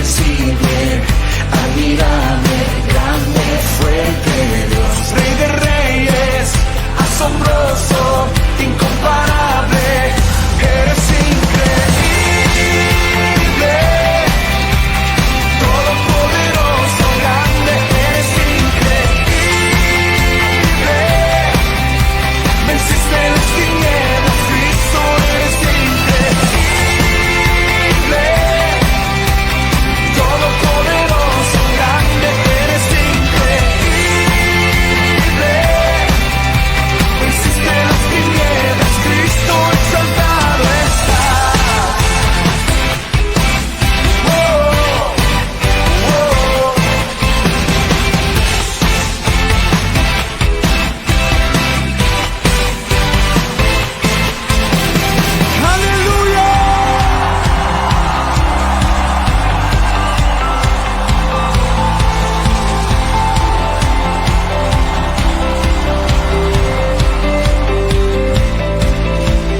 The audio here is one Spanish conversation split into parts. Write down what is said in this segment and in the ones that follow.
invencible, admirable, grande, fuerte Dios. Rey de reyes, asombroso, incomparable, eres increíble, todopoderoso, grande, eres increíble, venciste las tinieblas, Cristo, eres increíble, todopoderoso, grande, eres increíble, venciste las tinieblas, Cristo exaltado está. Oh, oh. ¡Aleluya!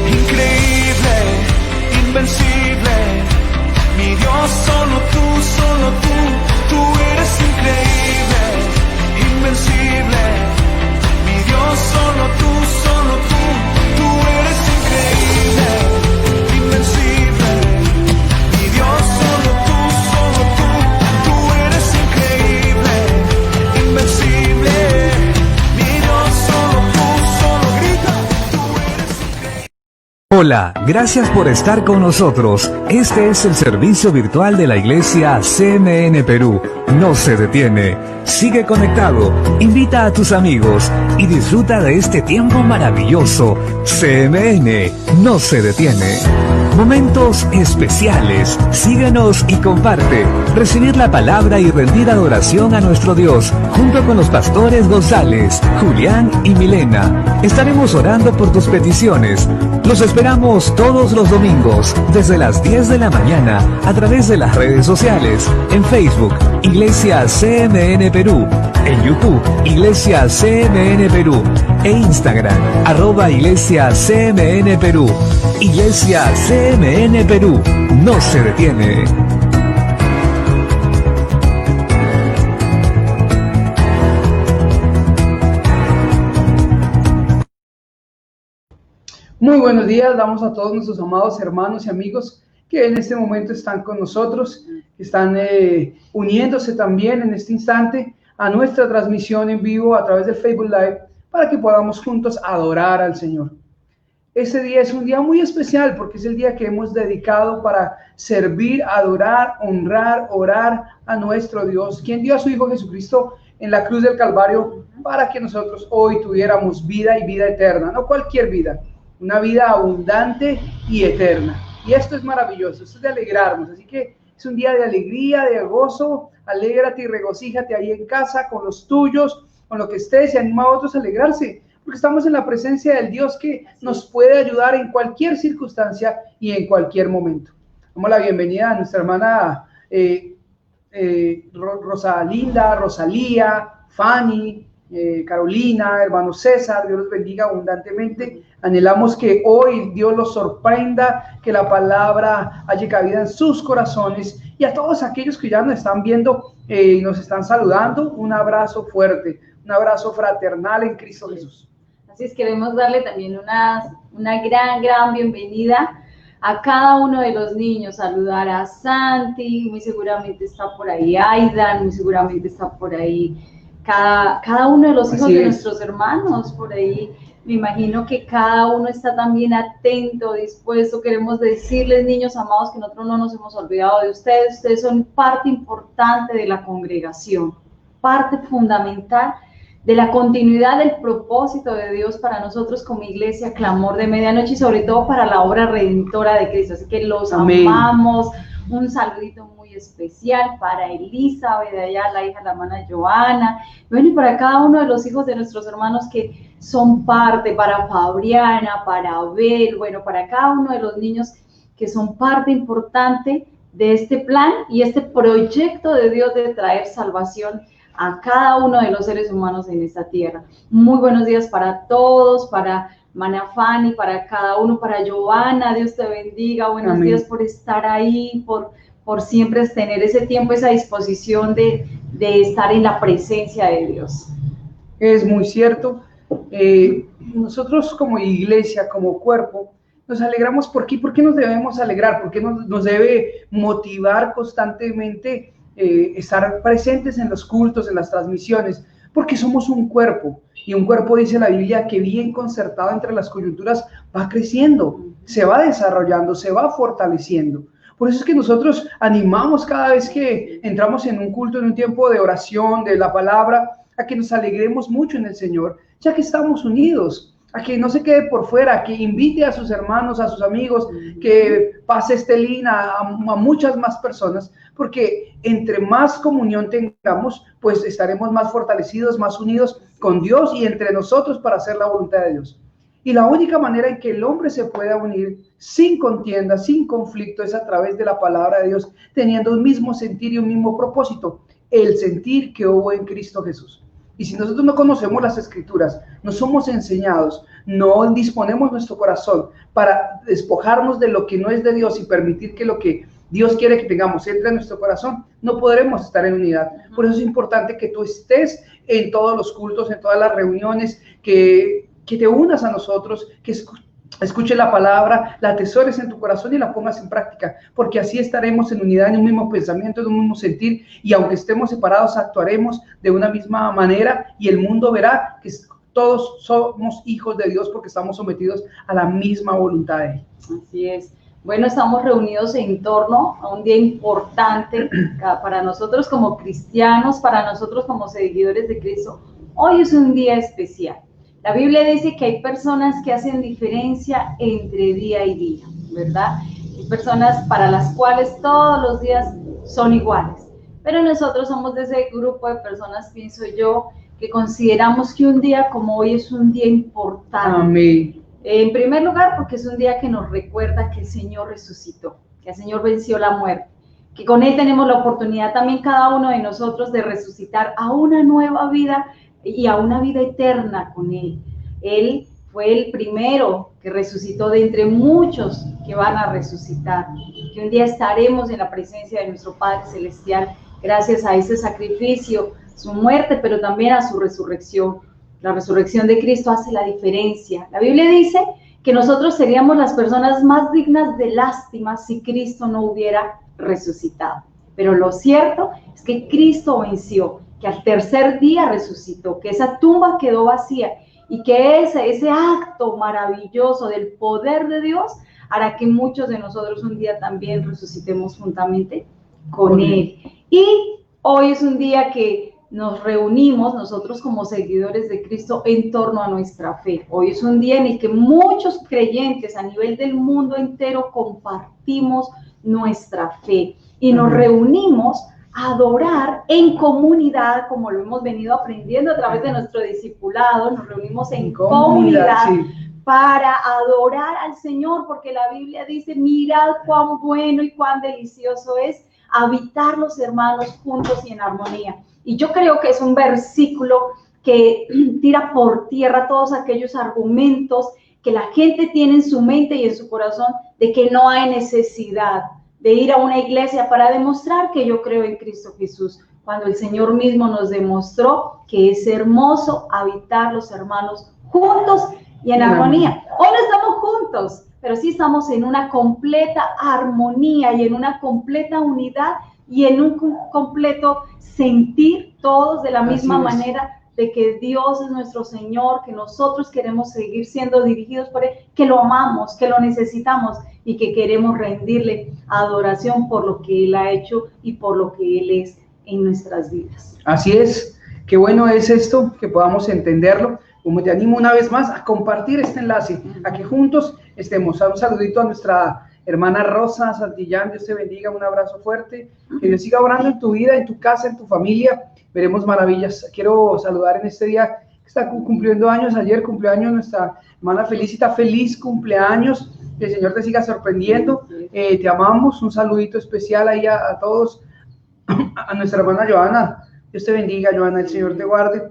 Increíble, invencible, mi Dios, solo tú, tú eres increíble, invencible, mi Dios, solo tú, tú eres increíble, invencible, mi Dios, solo tú, tú eres increíble, invencible, mi Dios, solo tú, grita, tú eres increíble. Hola, gracias por estar con nosotros. Este es el servicio virtual de la iglesia CMN Perú. No se detiene. Sigue conectado, invita a tus amigos y disfruta de este tiempo maravilloso. CMN no se detiene. Momentos especiales. Síguenos y comparte. Recibir la palabra y rendir adoración a nuestro Dios, junto con los pastores González, Julián y Milena. Estaremos orando por tus peticiones. Los esperamos todos los domingos, desde las 10 de la mañana, a través de las redes sociales, en Facebook, Iglesia CMN Perú, en YouTube, Iglesia CMN Perú, e Instagram, @Iglesia CMN Perú. Iglesia CMN Perú, no se detiene. Muy buenos días, damos a todos nuestros amados hermanos y amigos que en este momento están con nosotros, que están uniéndose también en este instante a nuestra transmisión en vivo a través del Facebook Live, para que podamos juntos adorar al Señor. Este día es un día muy especial porque es el día que hemos dedicado para servir, adorar, honrar, orar a nuestro Dios, quien dio a su Hijo Jesucristo en la cruz del Calvario para que nosotros hoy tuviéramos vida y vida eterna, no cualquier vida, una vida abundante y eterna. Y esto es maravilloso, esto es de alegrarnos, así que es un día de alegría, de gozo. Alégrate y regocíjate ahí en casa con los tuyos, con lo que estés, y anima a otros a alegrarse, porque estamos en la presencia del Dios que nos puede ayudar en cualquier circunstancia y en cualquier momento. Damos la bienvenida a nuestra hermana Rosalinda, Rosalía, Fanny, Carolina, hermano César. Dios los bendiga abundantemente. Anhelamos que hoy Dios los sorprenda, que la palabra haya cabida en sus corazones, y a todos aquellos que ya nos están viendo y nos están saludando, un abrazo fuerte, un abrazo fraternal en Cristo Jesús. Así es, queremos darle también una gran bienvenida a cada uno de los niños, saludar a Santi, muy seguramente está por ahí Aidan, muy seguramente está por ahí cada uno de los hijos de nuestros hermanos, por ahí me imagino que cada uno está también atento, dispuesto. Queremos decirles, niños amados, que nosotros no nos hemos olvidado de ustedes. Ustedes son parte importante de la congregación, parte fundamental de la continuidad del propósito de Dios para nosotros como iglesia Clamor de Medianoche, y sobre todo para la obra redentora de Cristo. Así que los amamos. Un saludito muy especial para Elizabeth, de allá, la hija de la hermana Joana, bueno, y para cada uno de los hijos de nuestros hermanos que son parte, para Fabriana, para Abel, bueno, para cada uno de los niños que son parte importante de este plan y este proyecto de Dios de traer salvación a cada uno de los seres humanos en esta tierra. Muy buenos días para todos, para Manafani, para cada uno, para Giovanna, Dios te bendiga, buenos días por estar ahí, por por siempre tener ese tiempo, esa disposición de estar en la presencia de Dios. Es muy cierto. Nosotros como iglesia, como cuerpo, nos alegramos. ¿Por qué? ¿Por qué nos debemos alegrar? ¿Por qué nos debe motivar constantemente estar presentes en los cultos, en las transmisiones? Porque somos un cuerpo, y un cuerpo, dice la Biblia, que bien concertado entre las coyunturas va creciendo, se va desarrollando, se va fortaleciendo. Por eso es que nosotros animamos cada vez que entramos en un culto, en un tiempo de oración, de la palabra, a que nos alegremos mucho en el Señor, ya que estamos unidos, a que no se quede por fuera, a que invite a sus hermanos, a sus amigos, que pase este link a muchas más personas, porque entre más comunión tengamos, pues estaremos más fortalecidos, más unidos con Dios y entre nosotros para hacer la voluntad de Dios. Y la única manera en que el hombre se pueda unir sin contienda, sin conflicto, es a través de la palabra de Dios, teniendo un mismo sentir y un mismo propósito, el sentir que hubo en Cristo Jesús. Y si nosotros no conocemos las Escrituras, no somos enseñados, no disponemos nuestro corazón para despojarnos de lo que no es de Dios y permitir que lo que Dios quiere que tengamos entre en nuestro corazón, no podremos estar en unidad. Por eso es importante que tú estés en todos los cultos, en todas las reuniones, que te unas a nosotros, que escuches la palabra, la atesores en tu corazón y la pongas en práctica, porque así estaremos en unidad, en un mismo pensamiento, en un mismo sentir, y aunque estemos separados, actuaremos de una misma manera, y el mundo verá que todos somos hijos de Dios porque estamos sometidos a la misma voluntad de Él. Así es. Bueno, estamos reunidos en torno a un día importante para nosotros como cristianos, para nosotros como seguidores de Cristo. Hoy es un día especial. La Biblia dice que hay personas que hacen diferencia entre día y día, ¿verdad? Hay personas para las cuales todos los días son iguales. Pero nosotros somos de ese grupo de personas, pienso yo, que consideramos que un día como hoy es un día importante. Amén. En primer lugar, porque es un día que nos recuerda que el Señor resucitó, que el Señor venció la muerte, que con Él tenemos la oportunidad también cada uno de nosotros de resucitar a una nueva vida y a una vida eterna con Él. Él fue el primero que resucitó de entre muchos que van a resucitar, que un día estaremos en la presencia de nuestro Padre Celestial gracias a ese sacrificio, su muerte, pero también a su resurrección. La resurrección de Cristo hace la diferencia. La Biblia dice que nosotros seríamos las personas más dignas de lástima si Cristo no hubiera resucitado. Pero lo cierto es que Cristo venció, que al tercer día resucitó, que esa tumba quedó vacía y que ese acto maravilloso del poder de Dios hará que muchos de nosotros un día también resucitemos juntamente con Él. Y hoy es un día que nos reunimos nosotros como seguidores de Cristo en torno a nuestra fe. Hoy es un día en el que muchos creyentes a nivel del mundo entero compartimos nuestra fe y nos reunimos a adorar en comunidad, como lo hemos venido aprendiendo a través de nuestro discipulado. Nos reunimos en comunidad para adorar al Señor, porque la Biblia dice: mirad cuán bueno y cuán delicioso es habitar los hermanos juntos y en armonía. Y yo creo que es un versículo que tira por tierra todos aquellos argumentos que la gente tiene en su mente y en su corazón de que no hay necesidad de ir a una iglesia para demostrar que yo creo en Cristo Jesús, cuando el Señor mismo nos demostró que es hermoso habitar los hermanos juntos y en armonía. Hoy no estamos juntos, pero sí estamos en una completa armonía y en una completa unidad y en un completo sentir todos de la misma manera de que Dios es nuestro Señor, que nosotros queremos seguir siendo dirigidos por Él, que lo amamos, que lo necesitamos y que queremos rendirle adoración por lo que Él ha hecho y por lo que Él es en nuestras vidas. Así es, qué bueno es esto, que podamos entenderlo. Como te animo una vez más a compartir este enlace, a que juntos estemos. Un saludito a nuestra hermana Rosa Santillán, Dios te bendiga, un abrazo fuerte, que Dios siga orando en tu vida, en tu casa, en tu familia, veremos maravillas. Quiero saludar en este día que está cumpliendo años, ayer cumpleaños nuestra hermana Felicita, feliz cumpleaños, que el Señor te siga sorprendiendo, te amamos, un saludito especial ahí a todos, a nuestra hermana Joana, Dios te bendiga, Joana, el Señor te guarde,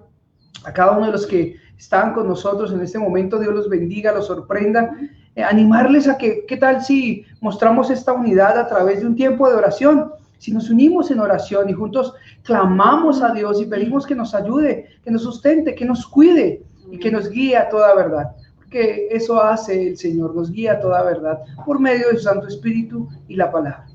a cada uno de los que están con nosotros en este momento, Dios los bendiga, los sorprenda. animarles a que, ¿qué tal si mostramos esta unidad a través de un tiempo de oración? Si nos unimos en oración y juntos clamamos a Dios y pedimos que nos ayude, que nos sustente, que nos cuide y que nos guíe a toda verdad. Porque eso hace el Señor, nos guía a toda verdad por medio de su Santo Espíritu y la palabra.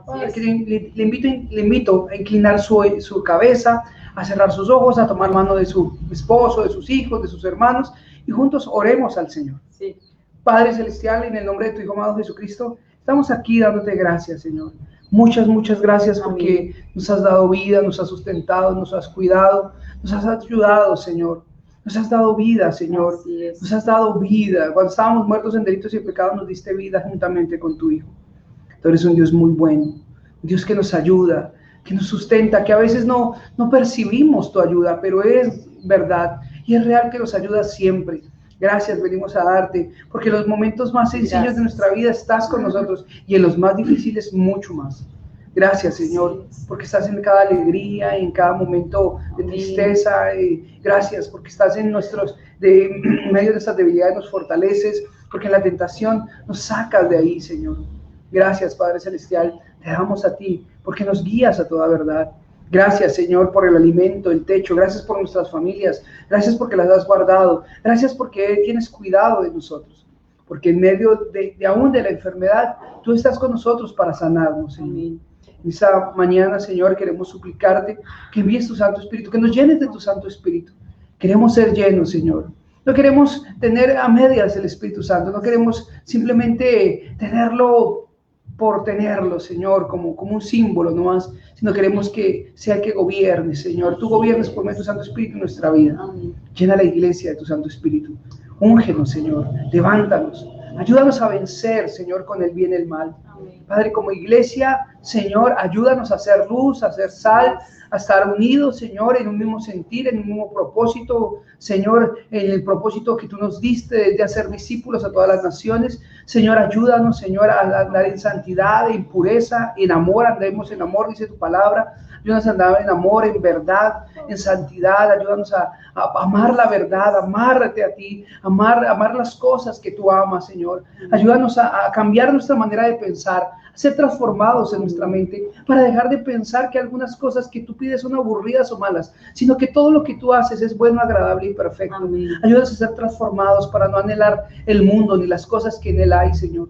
Padre, que le invito a inclinar su cabeza, a cerrar sus ojos, a tomar mano de su esposo, de sus hijos, de sus hermanos y juntos oremos al Señor. Sí. Padre Celestial, en el nombre de tu Hijo amado Jesucristo, estamos aquí dándote gracias, Señor. Muchas, muchas gracias porque nos has dado vida, nos has sustentado, nos has cuidado, nos has ayudado, Señor. Nos has dado vida, Señor. Nos has dado vida. Cuando estábamos muertos en delitos y pecados, nos diste vida juntamente con tu Hijo. Tú eres un Dios muy bueno, un Dios que nos ayuda, que nos sustenta, que a veces no percibimos tu ayuda, pero es verdad y es real que nos ayudas siempre. Gracias, venimos a darte, porque en los momentos más sencillos de nuestra vida estás con nosotros y en los más difíciles mucho más. Gracias, Señor, porque estás en cada alegría, en cada momento de tristeza. Gracias, porque estás en medio de nuestras debilidades, nos fortaleces, porque en la tentación nos sacas de ahí, Señor. Gracias, Padre Celestial, te damos a ti, porque nos guías a toda verdad. Gracias, Señor, por el alimento, el techo. Gracias por nuestras familias. Gracias porque las has guardado. Gracias porque tienes cuidado de nosotros. Porque en medio aún de la enfermedad, tú estás con nosotros para sanarnos, Señor. Esta mañana, Señor, queremos suplicarte que envíes tu Santo Espíritu, que nos llenes de tu Santo Espíritu. Queremos ser llenos, Señor. No queremos tener a medias el Espíritu Santo. No queremos simplemente tenerlo por tenerlo, Señor, como un símbolo nomás, sino queremos que sea el que gobierne, Señor. Tú gobiernes por medio de tu Santo Espíritu en nuestra vida. Amén. Llena la iglesia de tu Santo Espíritu. Úngenos, Señor. Levántanos. Ayúdanos a vencer, Señor, con el bien y el mal. Amén. Padre, como iglesia, Señor, ayúdanos a hacer luz, a hacer sal, a estar unidos, Señor, en un mismo sentir, en un mismo propósito, Señor, en el propósito que tú nos diste de hacer discípulos a todas las naciones. Señor, ayúdanos, Señor, a andar en santidad, en pureza, en amor, andemos en amor, dice tu palabra. Ayúdanos a andar en amor, en verdad, en santidad. Ayúdanos a amar la verdad, amarte a ti, amar las cosas que tú amas, Señor. Ayúdanos a cambiar nuestra manera de pensar, a ser transformados en nuestra mente, para dejar de pensar que algunas cosas que tú pides son aburridas o malas, sino que todo lo que tú haces es bueno, agradable y perfecto. Amén. Ayúdanos a ser transformados para no anhelar el mundo ni las cosas que en él hay, Señor.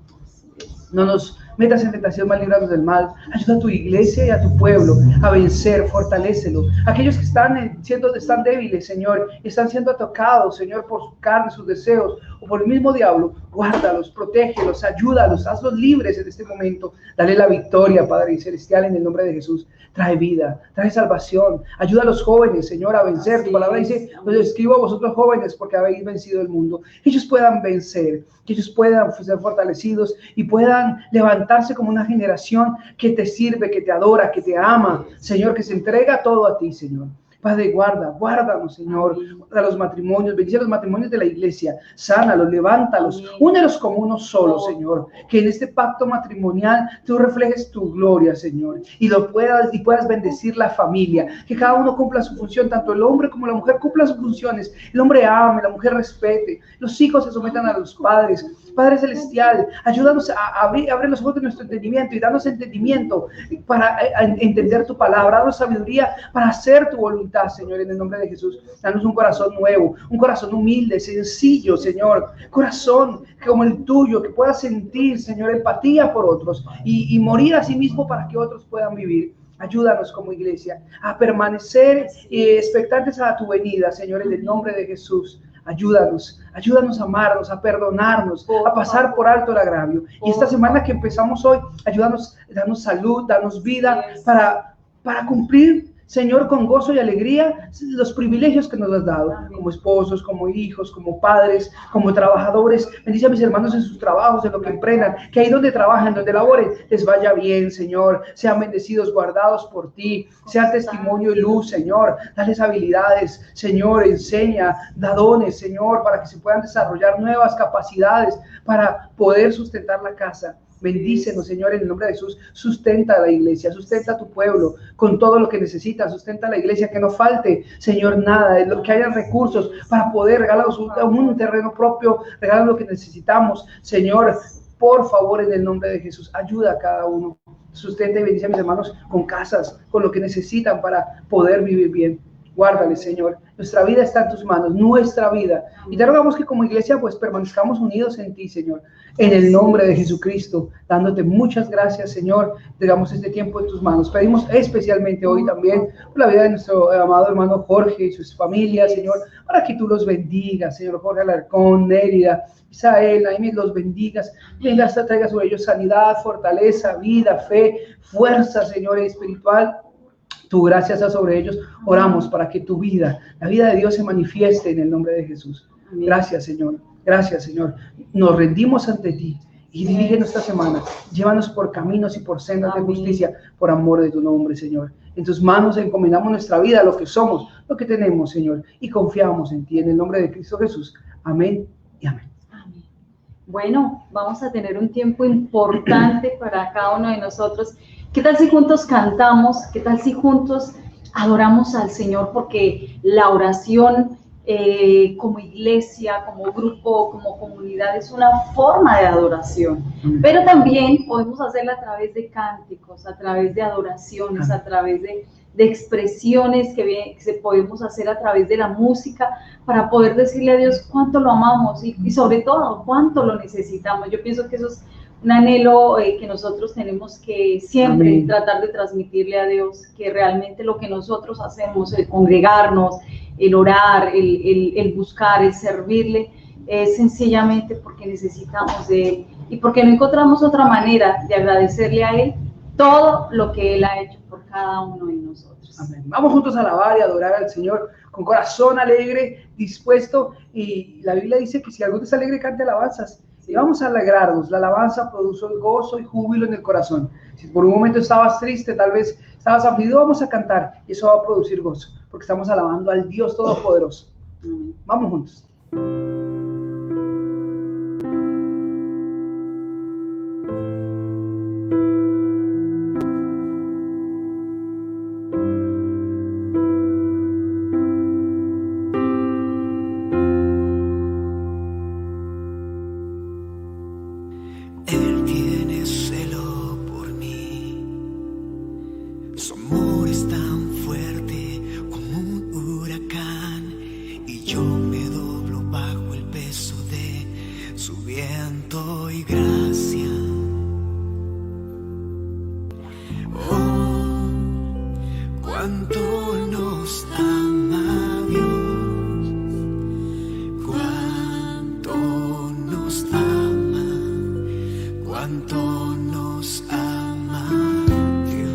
No nos metas en tentación, mal líbranos del mal. Ayuda a tu iglesia y a tu pueblo a vencer, fortalécelo. Aquellos que están débiles, Señor, están siendo tocados, Señor, por su carne, sus deseos, o por el mismo diablo, guárdalos, protégelos, ayúdalos, hazlos libres en este momento. Dale la victoria, Padre Celestial, en el nombre de Jesús. Trae vida, trae salvación. Ayuda a los jóvenes, Señor, a vencer. Tu palabra dice, os escribo a vosotros jóvenes porque habéis vencido el mundo. Que ellos puedan vencer, que ellos puedan ser fortalecidos y puedan levantarse como una generación que te sirve, que te adora, que te ama, Señor, que se entrega todo a ti, Señor. Padre, guárdanos, Señor, a los matrimonios, bendice los matrimonios de la iglesia, sánalos, levántalos, únelos como uno solo, Señor, que en este pacto matrimonial tú reflejes tu gloria, Señor, y puedas bendecir la familia, que cada uno cumpla su función, tanto el hombre como la mujer cumplan sus funciones, el hombre ame, la mujer respete, los hijos se sometan a los padres. Padre Celestial, ayúdanos a abrir los ojos de nuestro entendimiento y danos entendimiento para entender tu palabra, danos sabiduría para hacer tu voluntad, Señor, en el nombre de Jesús. Danos un corazón nuevo, un corazón humilde, sencillo, Señor, corazón como el tuyo, que pueda sentir, Señor, empatía por otros y morir a sí mismo para que otros puedan vivir. Ayúdanos como iglesia a permanecer expectantes a tu venida, Señor, en el nombre de Jesús. Ayúdanos a amarnos, a perdonarnos, a pasar por alto el agravio. Y esta semana que empezamos hoy, ayúdanos, danos salud, danos vida para cumplir, Señor, con gozo y alegría los privilegios que nos has dado, como esposos, como hijos, como padres, como trabajadores. Bendice a mis hermanos en sus trabajos, en lo que emprendan, que ahí donde trabajan, donde laboren, les vaya bien, Señor. Sean bendecidos, guardados por ti, sean testimonio y luz, Señor. Dales habilidades, Señor, enseña, da dones, Señor, para que se puedan desarrollar nuevas capacidades para poder sustentar la casa. Bendícenos, Señor, en el nombre de Jesús. Sustenta a la iglesia, sustenta a tu pueblo con todo lo que necesita. Sustenta a la iglesia, que no falte, Señor, nada, que haya recursos para poder regalar un terreno propio, regalar lo que necesitamos. Señor, por favor, en el nombre de Jesús, ayuda a cada uno. Sustenta y bendice a mis hermanos con casas, con lo que necesitan para poder vivir bien. Guárdale, Señor. Nuestra vida está en tus manos, nuestra vida. Y te rogamos que como iglesia pues permanezcamos unidos en ti, Señor. En el nombre de Jesucristo, dándote muchas gracias, Señor. Dejamos este tiempo en tus manos. Pedimos especialmente hoy también por la vida de nuestro amado hermano Jorge y sus familias, Señor, para que tú los bendigas, Señor. Jorge Alarcón, Nérida, Isael, Naimi, los bendigas. Venga, traiga sobre ellos sanidad, fortaleza, vida, fe, fuerza, Señor, espiritual. Tu gracia está sobre ellos. Oramos para que tu vida, la vida de Dios, se manifieste en el nombre de Jesús. Amén. Gracias, Señor. Gracias, Señor. Nos rendimos ante ti y dirige nuestra semana. Llévanos por caminos y por sendas de justicia, por amor de tu nombre, Señor. En tus manos encomendamos nuestra vida, lo que somos, lo que tenemos, Señor, y confiamos en ti, en el nombre de Cristo Jesús. Amén y amén. Amén. Bueno, vamos a tener un tiempo importante para cada uno de nosotros. ¿Qué tal si juntos cantamos? ¿Qué tal si juntos adoramos al Señor? Porque la oración como iglesia, como grupo, como comunidad es una forma de adoración. Pero también podemos hacerla a través de cánticos, a través de adoraciones, a través de expresiones que podemos hacer a través de la música para poder decirle a Dios cuánto lo amamos y sobre todo cuánto lo necesitamos. Yo pienso que eso es un anhelo que nosotros tenemos que siempre Amén. Tratar de transmitirle a Dios, que realmente lo que nosotros hacemos, el congregarnos, el orar, el buscar, el servirle, es sencillamente porque necesitamos de Él y porque no encontramos otra manera de agradecerle a Él todo lo que Él ha hecho por cada uno de nosotros. Amén. Vamos juntos a alabar y adorar al Señor con corazón alegre, dispuesto, y la Biblia dice que si alguno está alegre, cante alabanzas. Y vamos a alegrarnos. La alabanza produce gozo y júbilo en el corazón. Si por un momento estabas triste, tal vez estabas afligido, vamos a cantar y eso va a producir gozo, porque estamos alabando al Dios Todopoderoso. Vamos juntos. Él tiene celo por mí, su amor es tan fuerte como un huracán, y yo me doblo bajo el peso de su viento y gracia. Oh, cuánto nos ama Dios, cuánto nos ama, cuánto nos ama Dios.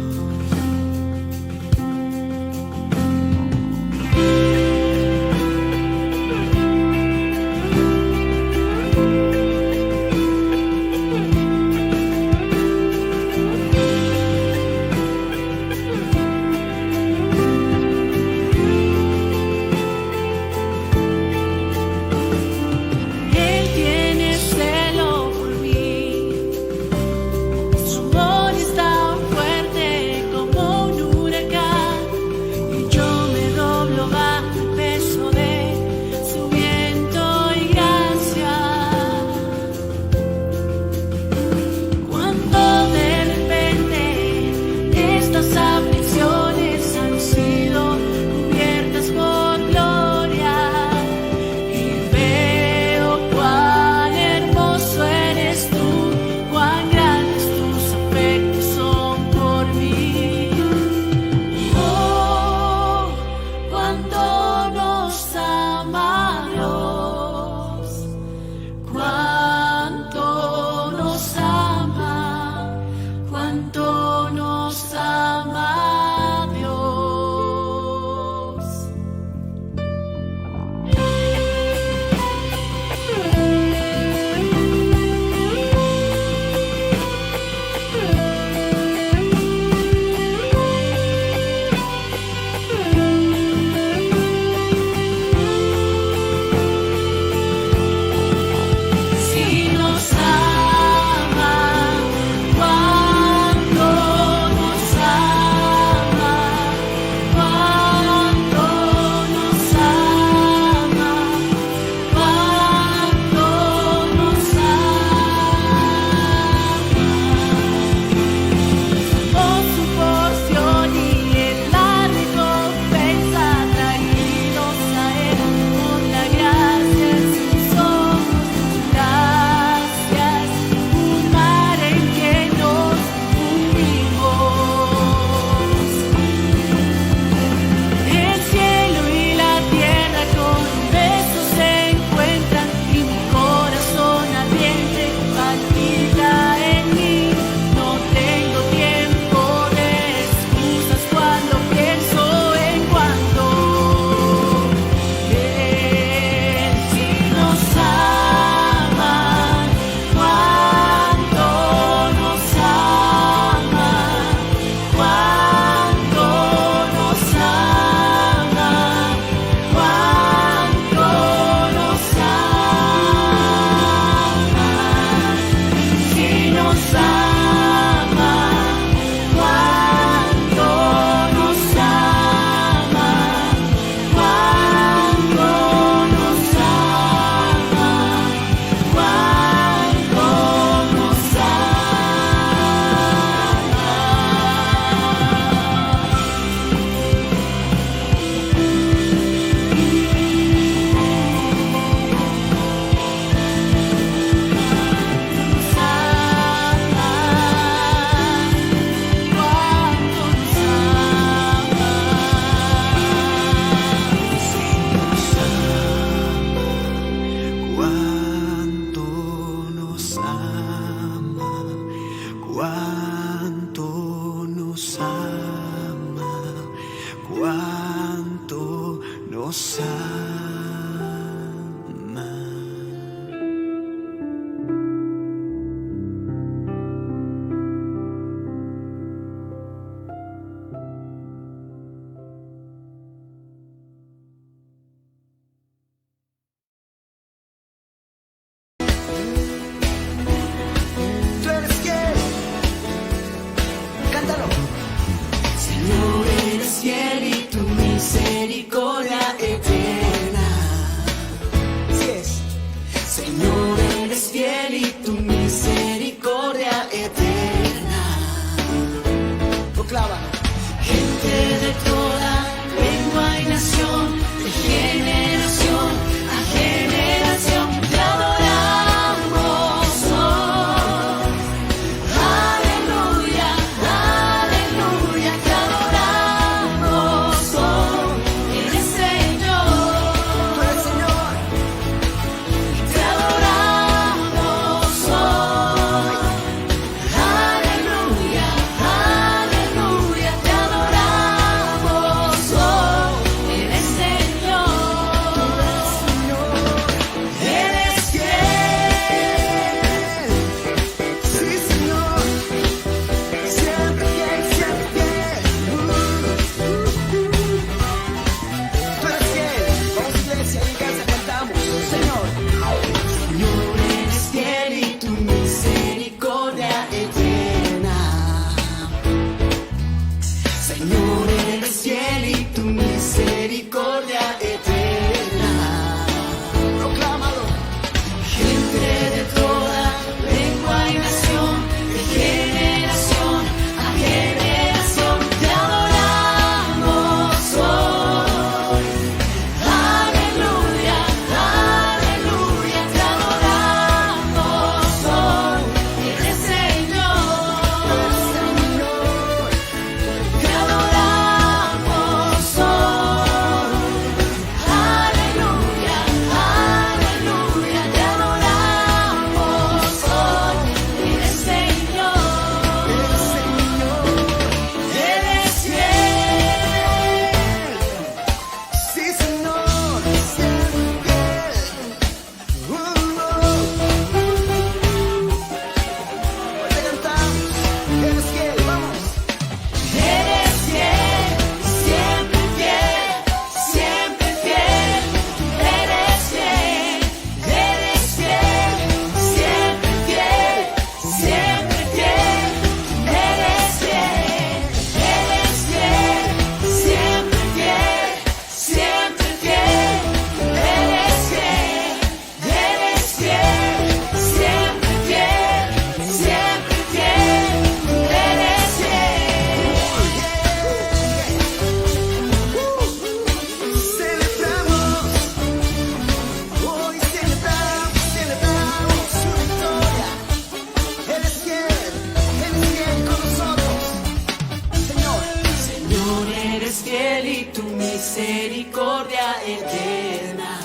eres fiel y tu misericordia eterna.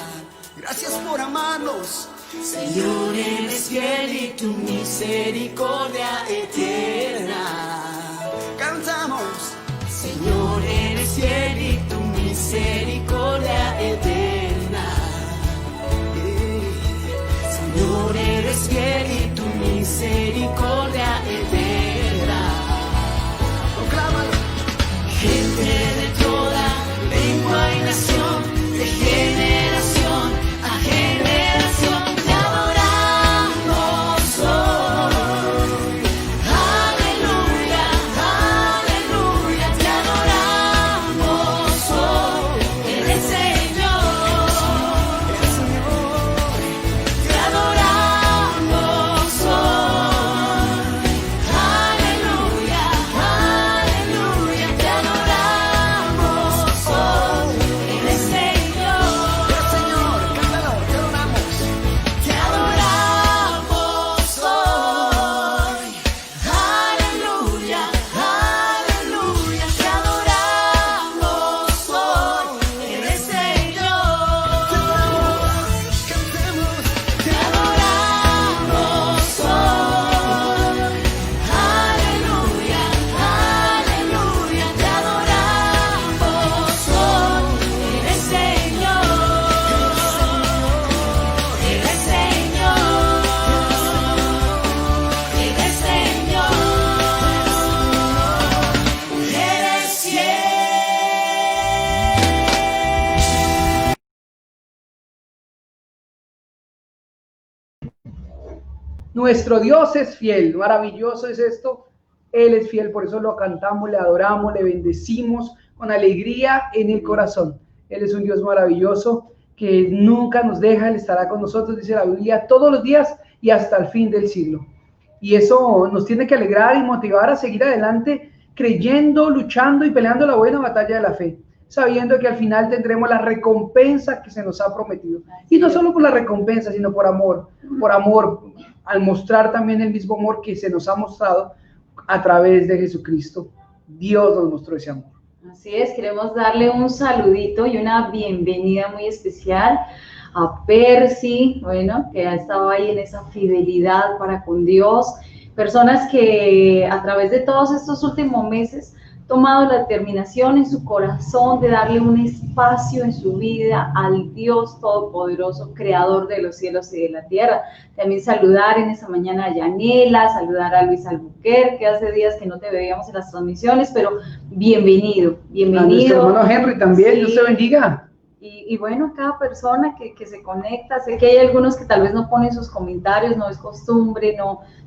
Gracias por amarnos. Señor, eres fiel y tu misericordia eterna. Cantamos. Señor, eres fiel y tu misericordia eterna. Señor, eres fiel y tu misericordia eterna. Proclámalo. Gente de toda lengua y nación, de generación a generación, te adoramos hoy. Aleluya, aleluya, te adoramos hoy. Eres Señor, te adoramos hoy. Aleluya, aleluya, te adoramos hoy. Eres Señor, Señor, cántalo, te adoramos. te adoramos hoy. Aleluya, aleluya, te adoramos hoy. Eres Señor, Cantemos. te adoramos hoy. Aleluya, aleluya, te adoramos hoy. Eres Señor, eres Señor, eres Señor, eres fiel. Nuestro Dios es fiel, maravilloso es esto. Él es fiel, por eso lo cantamos, le adoramos, le bendecimos con alegría en el corazón. Él es un Dios maravilloso que nunca nos deja, Él estará con nosotros, dice la Biblia, todos los días y hasta el fin del siglo. Y eso nos tiene que alegrar y motivar a seguir adelante, creyendo, luchando y peleando la buena batalla de la fe, sabiendo que al final tendremos la recompensa que se nos ha prometido. Y no solo por la recompensa, sino por amor, al mostrar también el mismo amor que se nos ha mostrado a través de Jesucristo. Dios nos mostró ese amor. Así es, queremos darle un saludito y una bienvenida muy especial a Percy, bueno, que ha estado ahí en esa fidelidad para con Dios, personas que a través de todos estos últimos meses han tomado la determinación en su corazón de darle un espacio en su vida al Dios Todopoderoso, Creador de los cielos y de la tierra. También saludar en esta mañana a Yanela, saludar a Luis Albuquerque, que hace días que no te veíamos en las transmisiones, pero bienvenido, bienvenido. A nuestro hermano Henry también, Sí. Dios te bendiga. Y bueno, cada persona que se conecta, sé que hay algunos que tal vez no ponen sus comentarios, no es costumbre,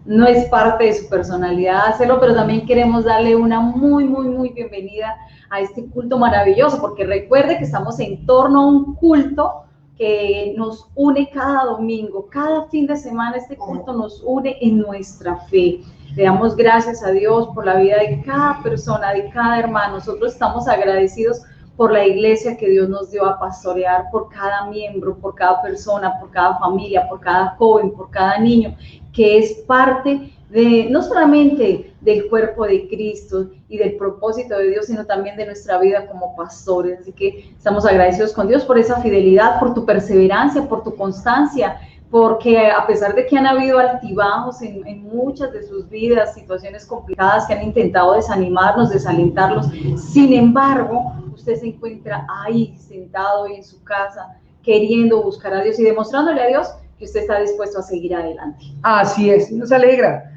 no es parte de su personalidad hacerlo, pero también queremos darle una muy bienvenida a este culto maravilloso, porque recuerde que estamos en torno a un culto que nos une cada domingo, cada fin de semana este culto nos une en nuestra fe. Le damos gracias a Dios por la vida de cada persona, de cada hermano. Nosotros estamos agradecidos por la iglesia que Dios nos dio a pastorear, por cada miembro, por cada persona, por cada familia, por cada joven, por cada niño, que es parte de, no solamente del cuerpo de Cristo y del propósito de Dios, sino también de nuestra vida como pastores. Así que estamos agradecidos con Dios por esa fidelidad, por tu perseverancia, por tu constancia, porque a pesar de que han habido altibajos en muchas de sus vidas, situaciones complicadas que han intentado desanimarnos, desalentarlos, sin embargo, usted se encuentra ahí sentado en su casa, queriendo buscar a Dios y demostrándole a Dios que usted está dispuesto a seguir adelante. Así es, nos alegra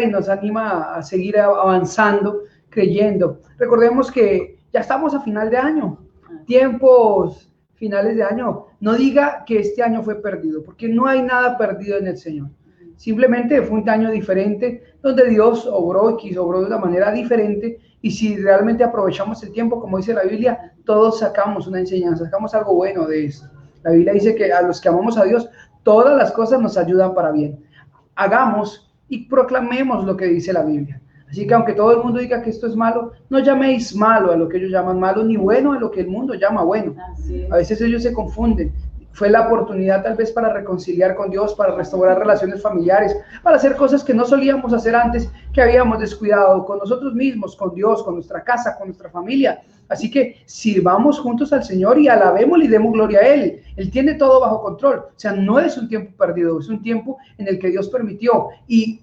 y nos anima a seguir avanzando, creyendo. Recordemos que ya estamos a final de año, tiempos finales de año. No diga que este año fue perdido, porque no hay nada perdido en el Señor. Simplemente fue un año diferente, donde Dios obró y quiso obrar de una manera diferente, y si realmente aprovechamos el tiempo, como dice la Biblia, todos sacamos una enseñanza, sacamos algo bueno de esto. La Biblia dice que a los que amamos a Dios, todas las cosas nos ayudan para bien. Hagamos y proclamemos lo que dice la Biblia. Así que aunque todo el mundo diga que esto es malo, no llaméis malo a lo que ellos llaman malo, ni bueno a lo que el mundo llama bueno. A veces ellos se confunden. fue la oportunidad tal vez para reconciliar con Dios, para restaurar relaciones familiares, para hacer cosas que no solíamos hacer antes, que habíamos descuidado con nosotros mismos, con Dios, con nuestra casa, con nuestra familia. Así que sirvamos juntos al Señor y alabémosle y demos gloria a Él. Él tiene todo bajo control. O sea, no es un tiempo perdido, es un tiempo en el que Dios permitió y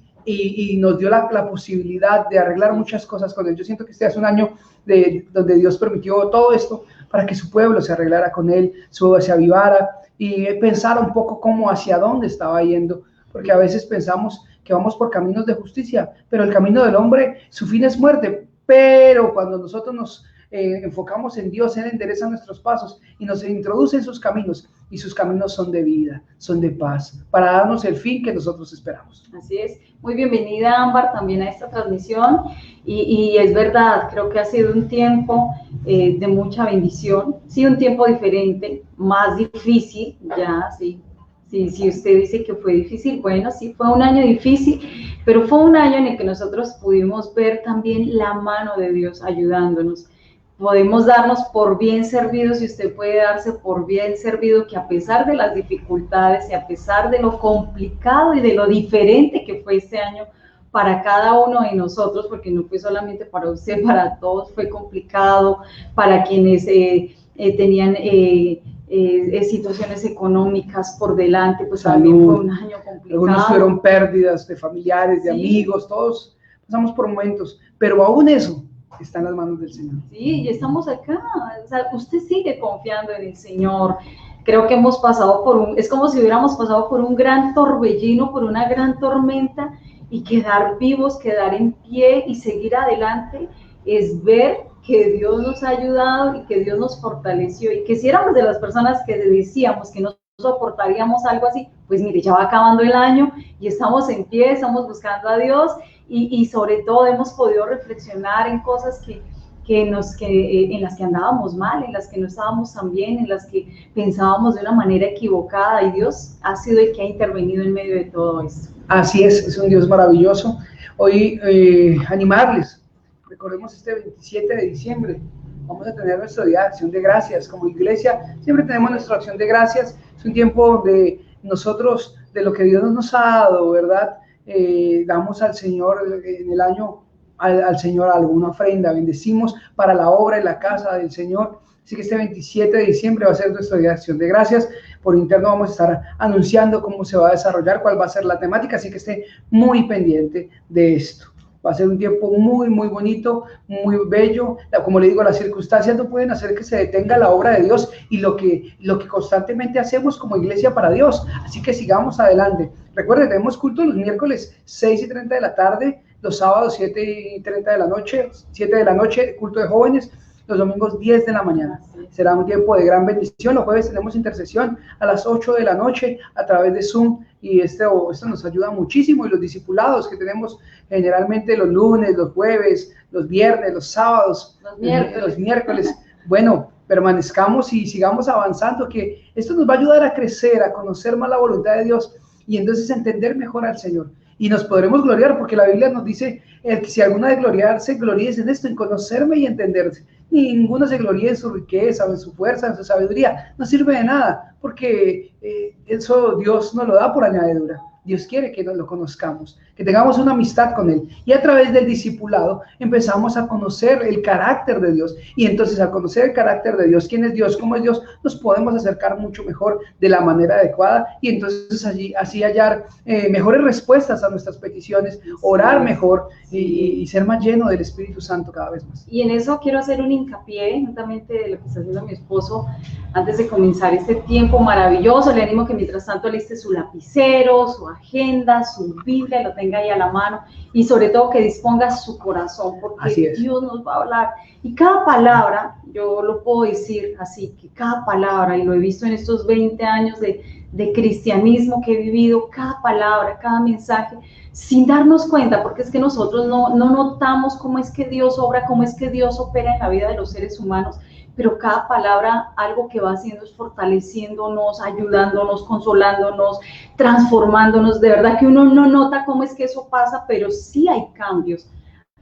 nos dio la posibilidad de arreglar muchas cosas con Él. Yo siento que este es un año donde Dios permitió todo esto para que su pueblo se arreglara con Él, se avivara y pensara un poco cómo, hacia dónde estaba yendo, porque a veces pensamos que vamos por caminos de justicia, pero el camino del hombre, su fin es muerte. Pero cuando nosotros nos enfocamos en Dios, Él endereza nuestros pasos y nos introduce en sus caminos, y sus caminos son de vida, son de paz, para darnos el fin que nosotros esperamos. Así es. Muy bienvenida, Ámbar, también a esta transmisión, y es verdad, creo que ha sido un tiempo de mucha bendición, sí, un tiempo diferente, más difícil, ya, sí. Si usted dice que fue difícil, bueno, sí, fue un año difícil, pero fue un año en el que nosotros pudimos ver también la mano de Dios ayudándonos. Podemos darnos por bien servidos y usted puede darse por bien servido, que a pesar de las dificultades y a pesar de lo complicado y de lo diferente que fue este año para cada uno de nosotros, porque no fue solamente para usted, para todos fue complicado, para quienes tenían situaciones económicas por delante, pues también fue un año complicado. Algunos tuvieron pérdidas de familiares, de amigos, todos pasamos por momentos, pero aún eso está en las manos del Señor. Sí, y estamos acá, o sea, usted sigue confiando en el Señor. Creo que hemos pasado es como si hubiéramos pasado por un gran torbellino, por una gran tormenta, y quedar vivos, quedar en pie y seguir adelante es ver que Dios nos ha ayudado y que Dios nos fortaleció, y que si éramos de las personas que decíamos que no soportaríamos algo así, pues mire, ya va acabando el año y estamos en pie, estamos buscando a Dios, y sobre todo hemos podido reflexionar en cosas en las que andábamos mal, en las que no estábamos tan bien, en las que pensábamos de una manera equivocada, y Dios ha sido el que ha intervenido en medio de todo esto. Así es un Dios maravilloso. Hoy animarles, recordemos este 27 de diciembre, vamos a tener nuestro día de acción de gracias. Como iglesia siempre tenemos nuestra acción de gracias, es un tiempo donde nosotros, de lo que Dios nos ha dado, ¿verdad? Damos al Señor en el año, al Señor alguna ofrenda, bendecimos para la obra y la casa del Señor. Así que este 27 de diciembre va a ser nuestra día de acción de gracias. Por interno vamos a estar anunciando cómo se va a desarrollar, cuál va a ser la temática, así que esté muy pendiente de esto. Va a ser un tiempo muy, muy bonito, muy bello. Como le digo, las circunstancias no pueden hacer que se detenga la obra de Dios y lo que constantemente hacemos como iglesia para Dios. Así que sigamos adelante. Recuerden, tenemos culto los miércoles 6:30 de la tarde, los sábados 7:30 de la noche, 7 de la noche, culto de jóvenes, los domingos 10 de la mañana. Será un tiempo de gran bendición. Los jueves tenemos intercesión a las 8 de la noche a través de Zoom, y esto nos ayuda muchísimo. Y los discipulados que tenemos generalmente los lunes, los jueves, los viernes, los sábados, los miércoles. Bueno, permanezcamos y sigamos avanzando, que esto nos va a ayudar a crecer, a conocer más la voluntad de Dios y entonces entender mejor al Señor. Y nos podremos gloriar, porque la Biblia nos dice que si alguna de gloriarse, gloríese en esto, en conocerme y entenderse. Ninguno se gloríe en su riqueza, o en su fuerza, en su sabiduría. No sirve de nada, porque eso Dios nos lo da por añadidura. Dios quiere que nos lo conozcamos, que tengamos una amistad con Él. Y a través del discipulado empezamos a conocer el carácter de Dios. Y entonces, al conocer el carácter de Dios, quién es Dios, cómo es Dios, nos podemos acercar mucho mejor de la manera adecuada. Y entonces así hallar mejores respuestas a nuestras peticiones, orar mejor y ser más lleno del Espíritu Santo cada vez más. Y en eso quiero hacer un hincapié, juntamente de lo que está haciendo mi esposo, antes de comenzar este tiempo maravilloso. Le animo que mientras tanto aliste su lapicero, su agenda, su Biblia, lo tenga ahí a la mano, y sobre todo que disponga su corazón, porque Dios nos va a hablar. Y cada palabra, yo lo puedo decir así, que cada palabra, y lo he visto en estos 20 años de cristianismo que he vivido, cada palabra, cada mensaje, sin darnos cuenta, porque es que nosotros no notamos cómo es que Dios obra, cómo es que Dios opera en la vida de los seres humanos, pero cada palabra algo que va haciendo es fortaleciéndonos, ayudándonos, consolándonos, transformándonos. De verdad que uno no nota cómo es que eso pasa, pero sí hay cambios.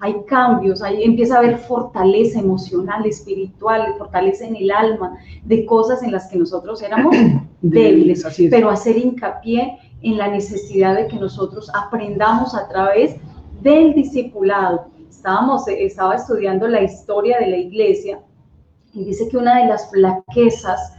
hay cambios, empieza a haber fortaleza emocional, espiritual, fortaleza en el alma, de cosas en las que nosotros éramos débiles, pero hacer hincapié en la necesidad de que nosotros aprendamos a través del discipulado. Estaba estudiando la historia de la iglesia y dice que una de las flaquezas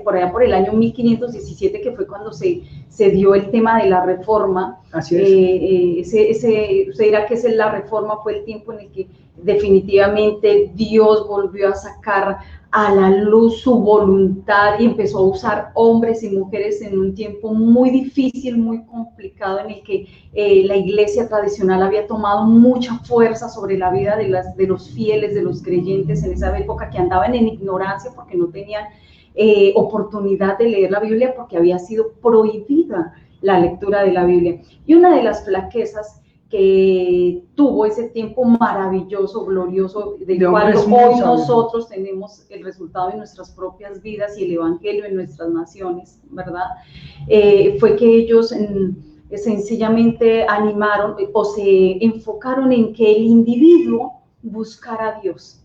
por allá por el año 1517, que fue cuando se dio el tema de la reforma. Así es. Usted dirá que la reforma fue el tiempo en el que definitivamente Dios volvió a sacar a la luz su voluntad y empezó a usar hombres y mujeres en un tiempo muy difícil, muy complicado, en el que la iglesia tradicional había tomado mucha fuerza sobre la vida de los fieles, de los creyentes en esa época, que andaban en ignorancia porque no tenían oportunidad de leer la Biblia, porque había sido prohibida la lectura de la Biblia. Y una de las flaquezas que tuvo ese tiempo maravilloso, glorioso, del cual hoy nosotros tenemos el resultado en nuestras propias vidas y el evangelio en nuestras naciones, ¿verdad? Fue que ellos sencillamente animaron o se enfocaron en que el individuo buscara a Dios.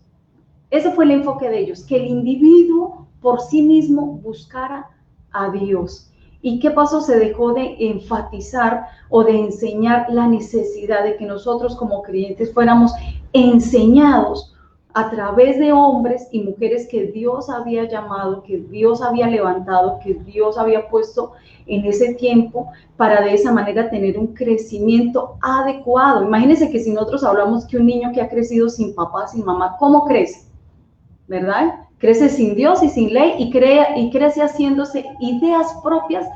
Ese fue el enfoque de ellos, que el individuo por sí mismo buscara a Dios. ¿Y qué pasó? Se dejó de enfatizar o de enseñar la necesidad de que nosotros como creyentes fuéramos enseñados a través de hombres y mujeres que Dios había llamado, que Dios había levantado, que Dios había puesto en ese tiempo, para de esa manera tener un crecimiento adecuado. Imagínense que si nosotros hablamos que un niño que ha crecido sin papá, sin mamá, ¿cómo crece? ¿Verdad? Crece sin Dios y sin ley y crece haciéndose ideas propias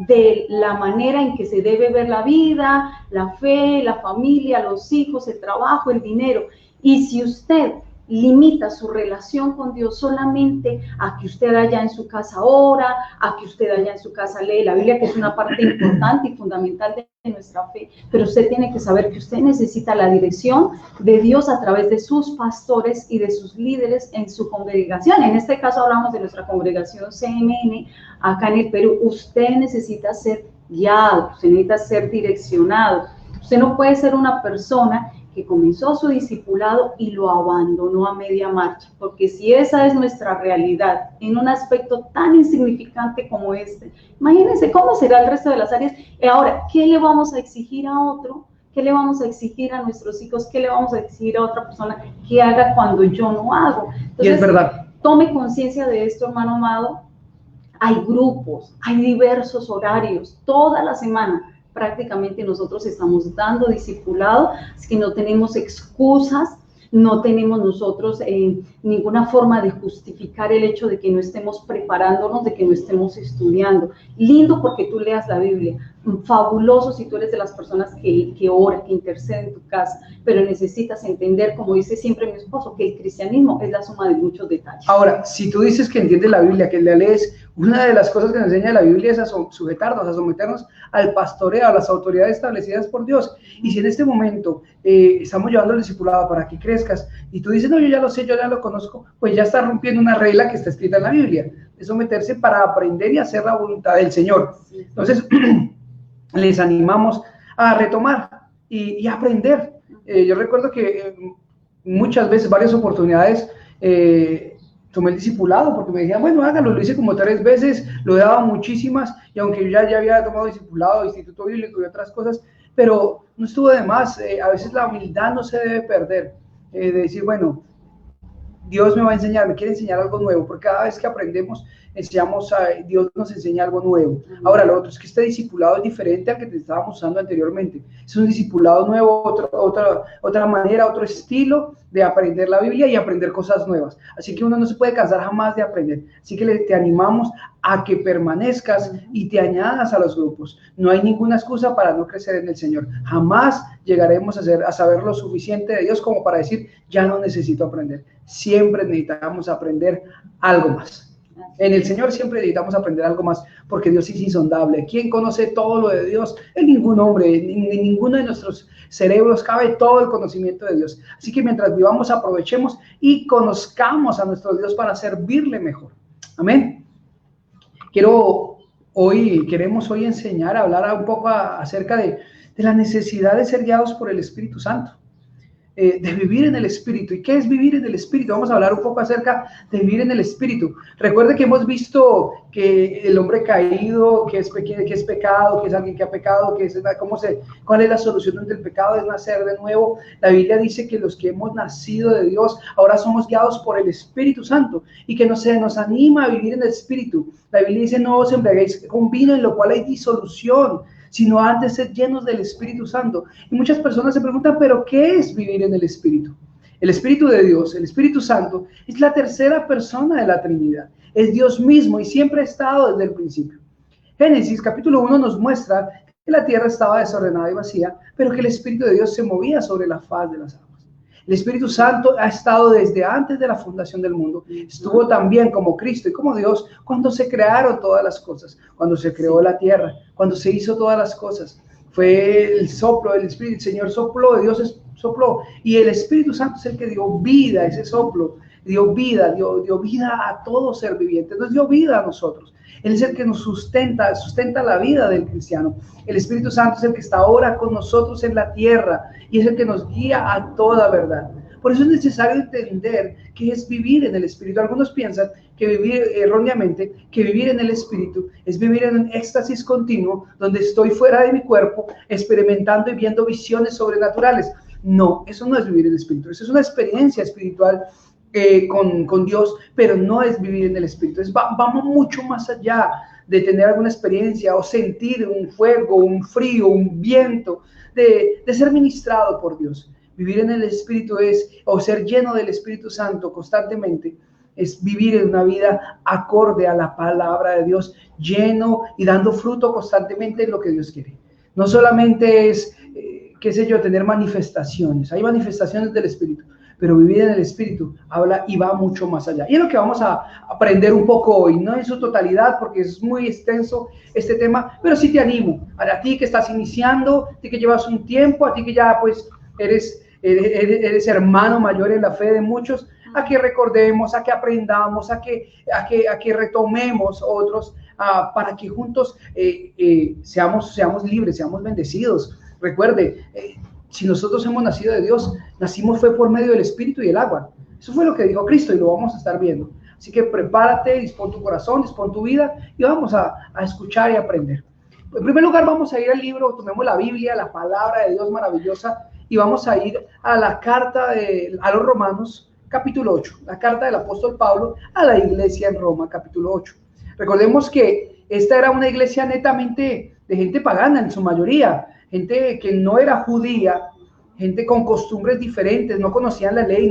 de la manera en que se debe ver la vida, la fe, la familia, los hijos, el trabajo, el dinero. Y si usted limita su relación con Dios solamente a que usted allá en su casa ora, a que usted allá en su casa lee la Biblia, que es una parte importante y fundamental de nuestra fe, pero usted tiene que saber que usted necesita la dirección de Dios a través de sus pastores y de sus líderes en su congregación. En este caso hablamos de nuestra congregación CMN acá en el Perú. Usted necesita ser guiado, usted necesita ser direccionado. Usted no puede ser una persona que comenzó su discipulado y lo abandonó a media marcha, porque si esa es nuestra realidad en un aspecto tan insignificante como este, imagínense cómo será el resto de las áreas. Ahora, ¿qué le vamos a exigir a otro? ¿Qué le vamos a exigir a nuestros hijos? ¿Qué le vamos a exigir a otra persona que haga cuando yo no hago? Entonces, y es verdad. Tome conciencia de esto, hermano amado. Hay grupos, hay diversos horarios, toda la semana. Prácticamente nosotros estamos dando discipulado, así que no tenemos excusas, no tenemos nosotros ninguna forma de justificar el hecho de que no estemos preparándonos, de que no estemos estudiando. Lindo porque tú leas la Biblia, fabuloso si tú eres de las personas que ora, que intercede en tu casa, pero necesitas entender, como dice siempre mi esposo, que el cristianismo es la suma de muchos detalles. Ahora, si tú dices que entiendes la Biblia, que la lees, una de las cosas que nos enseña la Biblia es a sujetarnos, a someternos al pastoreo, a las autoridades establecidas por Dios. Y si en este momento estamos llevando el discipulado para que crezcas y tú dices, no, yo ya lo sé, yo ya lo conozco, pues ya estás rompiendo una regla que está escrita en la Biblia, de someterse para aprender y hacer la voluntad del Señor. Entonces, les animamos a retomar y aprender. Yo recuerdo que muchas veces, varias oportunidades, tomé el discipulado porque me decían, bueno, hágalo, lo hice como 3 veces, lo he dado muchísimas, y aunque yo ya había tomado discipulado, instituto bíblico y otras cosas, pero no estuvo de más. A veces la humildad no se debe perder, de decir, bueno, Dios me va a enseñar, me quiere enseñar algo nuevo, porque cada vez que aprendemos, Dios nos enseña algo nuevo. Ahora, lo otro es que este discipulado es diferente al que te estábamos usando anteriormente. Es un discipulado nuevo, otra manera, otro estilo de aprender la Biblia y aprender cosas nuevas. Así que uno no se puede cansar jamás de aprender. Así que te animamos a que permanezcas y te añadas a los grupos. No hay ninguna excusa para no crecer en el Señor. Jamás llegaremos a saber lo suficiente de Dios como para decir, ya no necesito aprender. Siempre necesitamos aprender algo más. En el Señor siempre necesitamos aprender algo más, porque Dios es insondable. ¿Quién conoce todo lo de Dios? En ningún hombre, en ninguno de nuestros cerebros cabe todo el conocimiento de Dios. Así que mientras vivamos, aprovechemos y conozcamos a nuestro Dios para servirle mejor. Amén. Queremos hoy enseñar, hablar un poco acerca de la necesidad de ser guiados por el Espíritu Santo. de vivir en el Espíritu. ¿Y qué es vivir en el Espíritu? Vamos a hablar un poco acerca de vivir en el Espíritu. Recuerde que hemos visto que el hombre caído, que es pecado, que es alguien que ha pecado, cuál es la solución ante el pecado, es nacer de nuevo. La Biblia dice que los que hemos nacido de Dios, ahora somos guiados por el Espíritu Santo y que nos anima a vivir en el Espíritu. La Biblia dice, no os embriaguéis con vino en lo cual hay disolución, sino antes ser llenos del Espíritu Santo. Y muchas personas se preguntan, ¿pero qué es vivir en el Espíritu? El Espíritu de Dios, el Espíritu Santo, es la tercera persona de la Trinidad. Es Dios mismo y siempre ha estado desde el principio. Génesis capítulo 1 nos muestra que la tierra estaba desordenada y vacía, pero que el Espíritu de Dios se movía sobre la faz de las aguas. El Espíritu Santo ha estado desde antes de la fundación del mundo. Estuvo también como Cristo y como Dios cuando se crearon todas las cosas, cuando se creó la tierra, cuando se hizo todas las cosas. Fue el soplo del Espíritu, el Señor sopló, Dios sopló, y el Espíritu Santo es el que dio vida, ese soplo, dio vida a todo ser viviente, nos dio vida a nosotros. Él es el que nos sustenta la vida del cristiano. El Espíritu Santo es el que está ahora con nosotros en la tierra y es el que nos guía a toda verdad. Por eso es necesario entender qué es vivir en el Espíritu. Algunos piensan que vivir erróneamente, que vivir en el Espíritu es vivir en un éxtasis continuo donde estoy fuera de mi cuerpo experimentando y viendo visiones sobrenaturales. No, eso no es vivir en el Espíritu. Eso es una experiencia espiritual con Dios, pero no es vivir en el Espíritu. Vamos mucho más allá de tener alguna experiencia o sentir un fuego, un frío, un viento, de ser ministrado por Dios. Vivir en el Espíritu o ser lleno del Espíritu Santo constantemente, es vivir en una vida acorde a la palabra de Dios, lleno y dando fruto constantemente en lo que Dios quiere. No solamente es, tener manifestaciones. Hay manifestaciones del Espíritu, pero vivir en el Espíritu habla y va mucho más allá. Y es lo que vamos a aprender un poco hoy, no en su totalidad, porque es muy extenso este tema, pero sí te animo, a ti que estás iniciando, a ti que llevas un tiempo, a ti que ya pues eres hermano mayor en la fe de muchos, a que recordemos, a que aprendamos, a que retomemos otros, para que juntos seamos libres, seamos bendecidos. Recuerde, si nosotros hemos nacido de Dios, nacimos fue por medio del Espíritu y el agua. Eso fue lo que dijo Cristo y lo vamos a estar viendo. Así que prepárate, dispón tu corazón, dispón tu vida y vamos a escuchar y aprender. En primer lugar vamos a ir al libro, tomemos la Biblia, la palabra de Dios maravillosa, y vamos a ir a la carta a los Romanos, capítulo 8, la carta del apóstol Pablo a la iglesia en Roma, capítulo 8. Recordemos que esta era una iglesia netamente de gente pagana en su mayoría, gente que no era judía, gente con costumbres diferentes, no conocían la ley,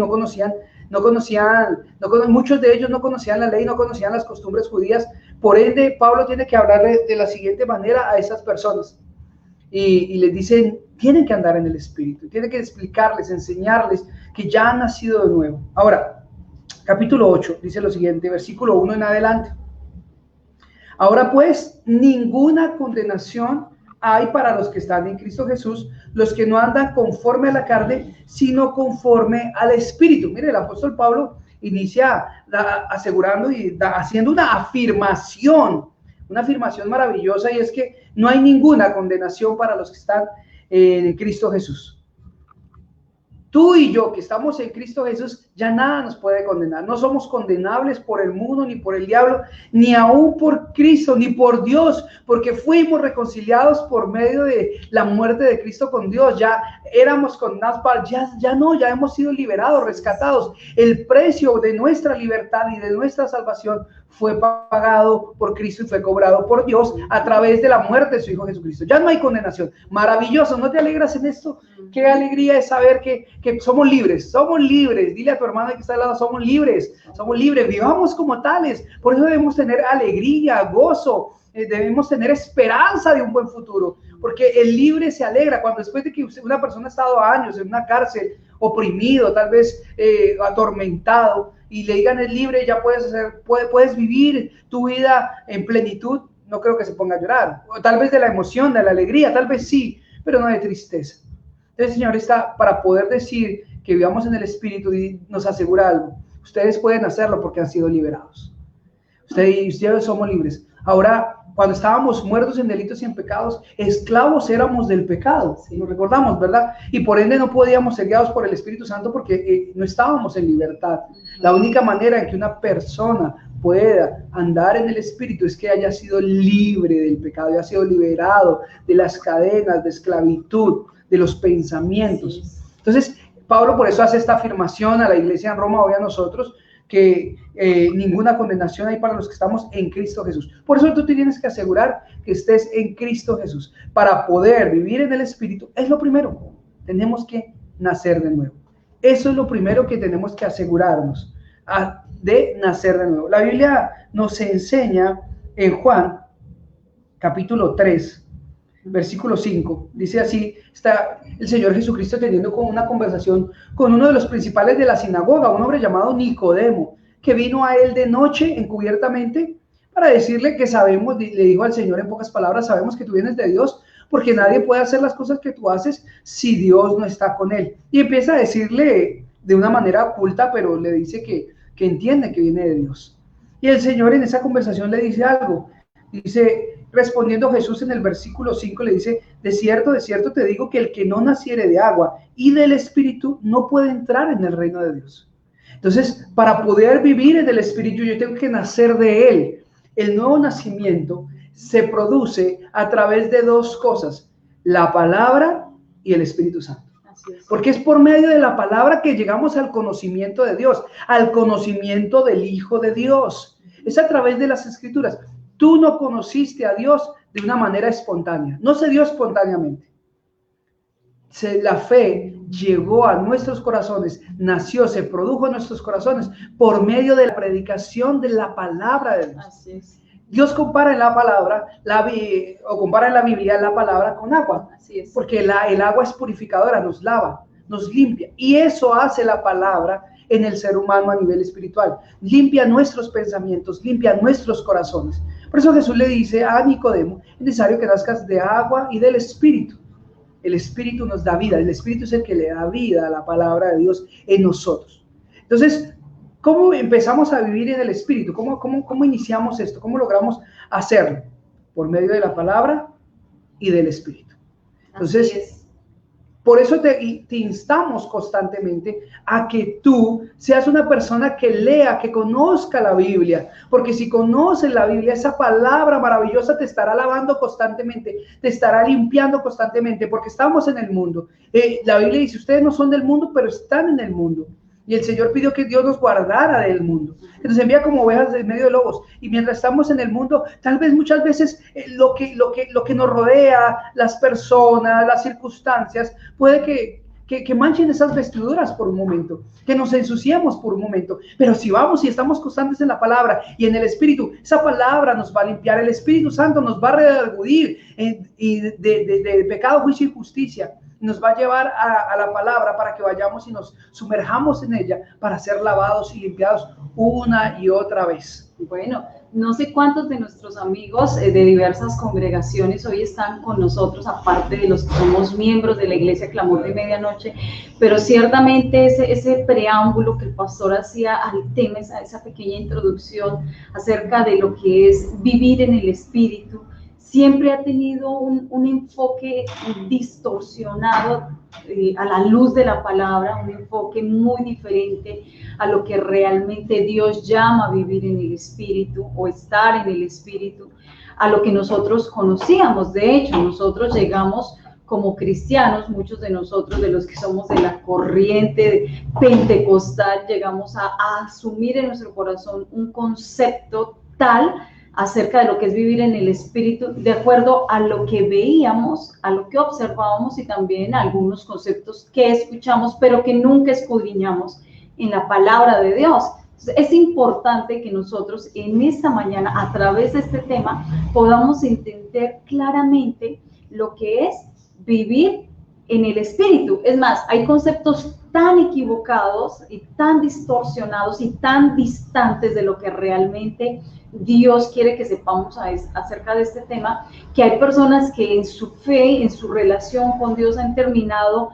muchos de ellos no conocían la ley, no conocían las costumbres judías. Por ende, Pablo tiene que hablarle de la siguiente manera a esas personas. Y les dicen, tienen que andar en el Espíritu, tienen que explicarles, enseñarles que ya han nacido de nuevo. Ahora, capítulo 8, dice lo siguiente, versículo 1 en adelante. Ahora pues, ninguna condenación hay para los que están en Cristo Jesús, los que no andan conforme a la carne, sino conforme al Espíritu. Mire, el apóstol Pablo inicia asegurando y haciendo una afirmación maravillosa, y es que no hay ninguna condenación para los que están en Cristo Jesús. Tú y yo que estamos en Cristo Jesús, ya nada nos puede condenar. No somos condenables por el mundo, ni por el diablo, ni aún por Cristo, ni por Dios, porque fuimos reconciliados por medio de la muerte de Cristo con Dios. Ya éramos condenados, ya hemos sido liberados, rescatados. El precio de nuestra libertad y de nuestra salvación fue pagado por Cristo y fue cobrado por Dios a través de la muerte de su Hijo Jesucristo. Ya no hay condenación. Maravilloso, ¿no te alegras en esto? Qué alegría es saber que somos libres, Dile a tu hermana que está al lado, somos libres, vivamos como tales. Por eso debemos tener alegría, gozo, debemos tener esperanza de un buen futuro, porque el libre se alegra cuando después de que una persona ha estado años en una cárcel, oprimido, tal vez atormentado, y le digan es libre, ya puedes vivir tu vida en plenitud. No creo que se ponga a llorar, o tal vez de la emoción, de la alegría, tal vez sí, pero no de tristeza. Entonces el Señor está para poder decir que vivamos en el Espíritu, y nos asegura algo: ustedes pueden hacerlo porque han sido liberados. Ustedes somos libres. Ahora Cuando estábamos muertos en delitos y en pecados, esclavos éramos del pecado, lo recordamos, ¿verdad? Y por ende no podíamos ser guiados por el Espíritu Santo porque no estábamos en libertad. La única manera en que una persona pueda andar en el Espíritu es que haya sido libre del pecado, haya sido liberado de las cadenas de esclavitud, de los pensamientos. Entonces, Pablo por eso hace esta afirmación a la iglesia en Roma, hoy a nosotros, que ninguna condenación hay para los que estamos en Cristo Jesús. Por eso tú te tienes que asegurar que estés en Cristo Jesús. Para poder vivir en el Espíritu, es lo primero. Tenemos que nacer de nuevo. Eso es lo primero que tenemos que asegurarnos, de nacer de nuevo. La Biblia nos enseña en Juan, capítulo 3, versículo 5, dice así, está el Señor Jesucristo teniendo una conversación con uno de los principales de la sinagoga, un hombre llamado Nicodemo, que vino a él de noche encubiertamente para decirle que sabemos, le dijo al Señor en pocas palabras, sabemos que tú vienes de Dios, porque nadie puede hacer las cosas que tú haces si Dios no está con él. Y empieza a decirle de una manera oculta, pero le dice que entiende que viene de Dios. Y el Señor en esa conversación le dice algo, dice, respondiendo Jesús en el versículo 5 le dice, de cierto te digo que el que no naciere de agua y del Espíritu no puede entrar en el reino de Dios. Entonces, para poder vivir en el Espíritu, yo tengo que nacer de Él. El nuevo nacimiento se produce a través de dos cosas, la palabra y el Espíritu Santo. Porque es por medio de la palabra que llegamos al conocimiento de Dios, al conocimiento del Hijo de Dios. Es a través de las Escrituras. Tú no conociste a Dios de una manera espontánea, no se dio espontáneamente. La fe llegó a nuestros corazones, nació, se produjo en nuestros corazones por medio de la predicación de la palabra de Dios. Así es. Dios compara en la palabra, compara en la Biblia la palabra con agua. Así es. Porque el agua es purificadora, nos lava, nos limpia. Y eso hace la palabra en el ser humano a nivel espiritual. Limpia nuestros pensamientos, limpia nuestros corazones. Por eso Jesús le dice a Nicodemo, es necesario que nazcas de agua y del Espíritu. El Espíritu nos da vida, el Espíritu es el que le da vida a la palabra de Dios en nosotros. Entonces, ¿cómo empezamos a vivir en el Espíritu? ¿Cómo iniciamos esto? ¿Cómo logramos hacerlo? Por medio de la palabra y del Espíritu. Entonces, por eso te instamos constantemente a que tú seas una persona que lea, que conozca la Biblia, porque si conoces la Biblia, esa palabra maravillosa te estará lavando constantemente, te estará limpiando constantemente, porque estamos en el mundo. La Biblia dice, ustedes no son del mundo, pero están en el mundo. Y el Señor pidió que Dios nos guardara del mundo. Nos envía como ovejas en medio de lobos. Y mientras estamos en el mundo, tal vez muchas veces lo que nos rodea, las personas, las circunstancias, puede que manchen esas vestiduras por un momento, que nos ensuciamos por un momento. Pero si vamos y estamos constantes en la palabra y en el Espíritu, esa palabra nos va a limpiar. El Espíritu Santo nos va a redarguir de pecado, juicio y justicia. Nos va a llevar a la palabra para que vayamos y nos sumerjamos en ella para ser lavados y limpiados una y otra vez. Bueno, no sé cuántos de nuestros amigos de diversas congregaciones hoy están con nosotros, aparte de los que somos miembros de la Iglesia Clamor de Medianoche, pero ciertamente ese preámbulo que el pastor hacía al tema, esa pequeña introducción acerca de lo que es vivir en el Espíritu, siempre ha tenido un enfoque distorsionado a la luz de la palabra, un enfoque muy diferente a lo que realmente Dios llama a vivir en el Espíritu o estar en el Espíritu, a lo que nosotros conocíamos. De hecho, nosotros llegamos como cristianos, muchos de nosotros, de los que somos de la corriente pentecostal, llegamos a asumir en nuestro corazón un concepto tal acerca de lo que es vivir en el Espíritu, de acuerdo a lo que veíamos, a lo que observábamos y también a algunos conceptos que escuchamos, pero que nunca escudriñamos en la palabra de Dios. Entonces, es importante que nosotros en esta mañana, a través de este tema, podamos entender claramente lo que es vivir en el Espíritu. Es más, hay conceptos tan equivocados y tan distorsionados y tan distantes de lo que realmente Dios quiere que sepamos acerca de este tema, que hay personas que en su fe, en su relación con Dios han terminado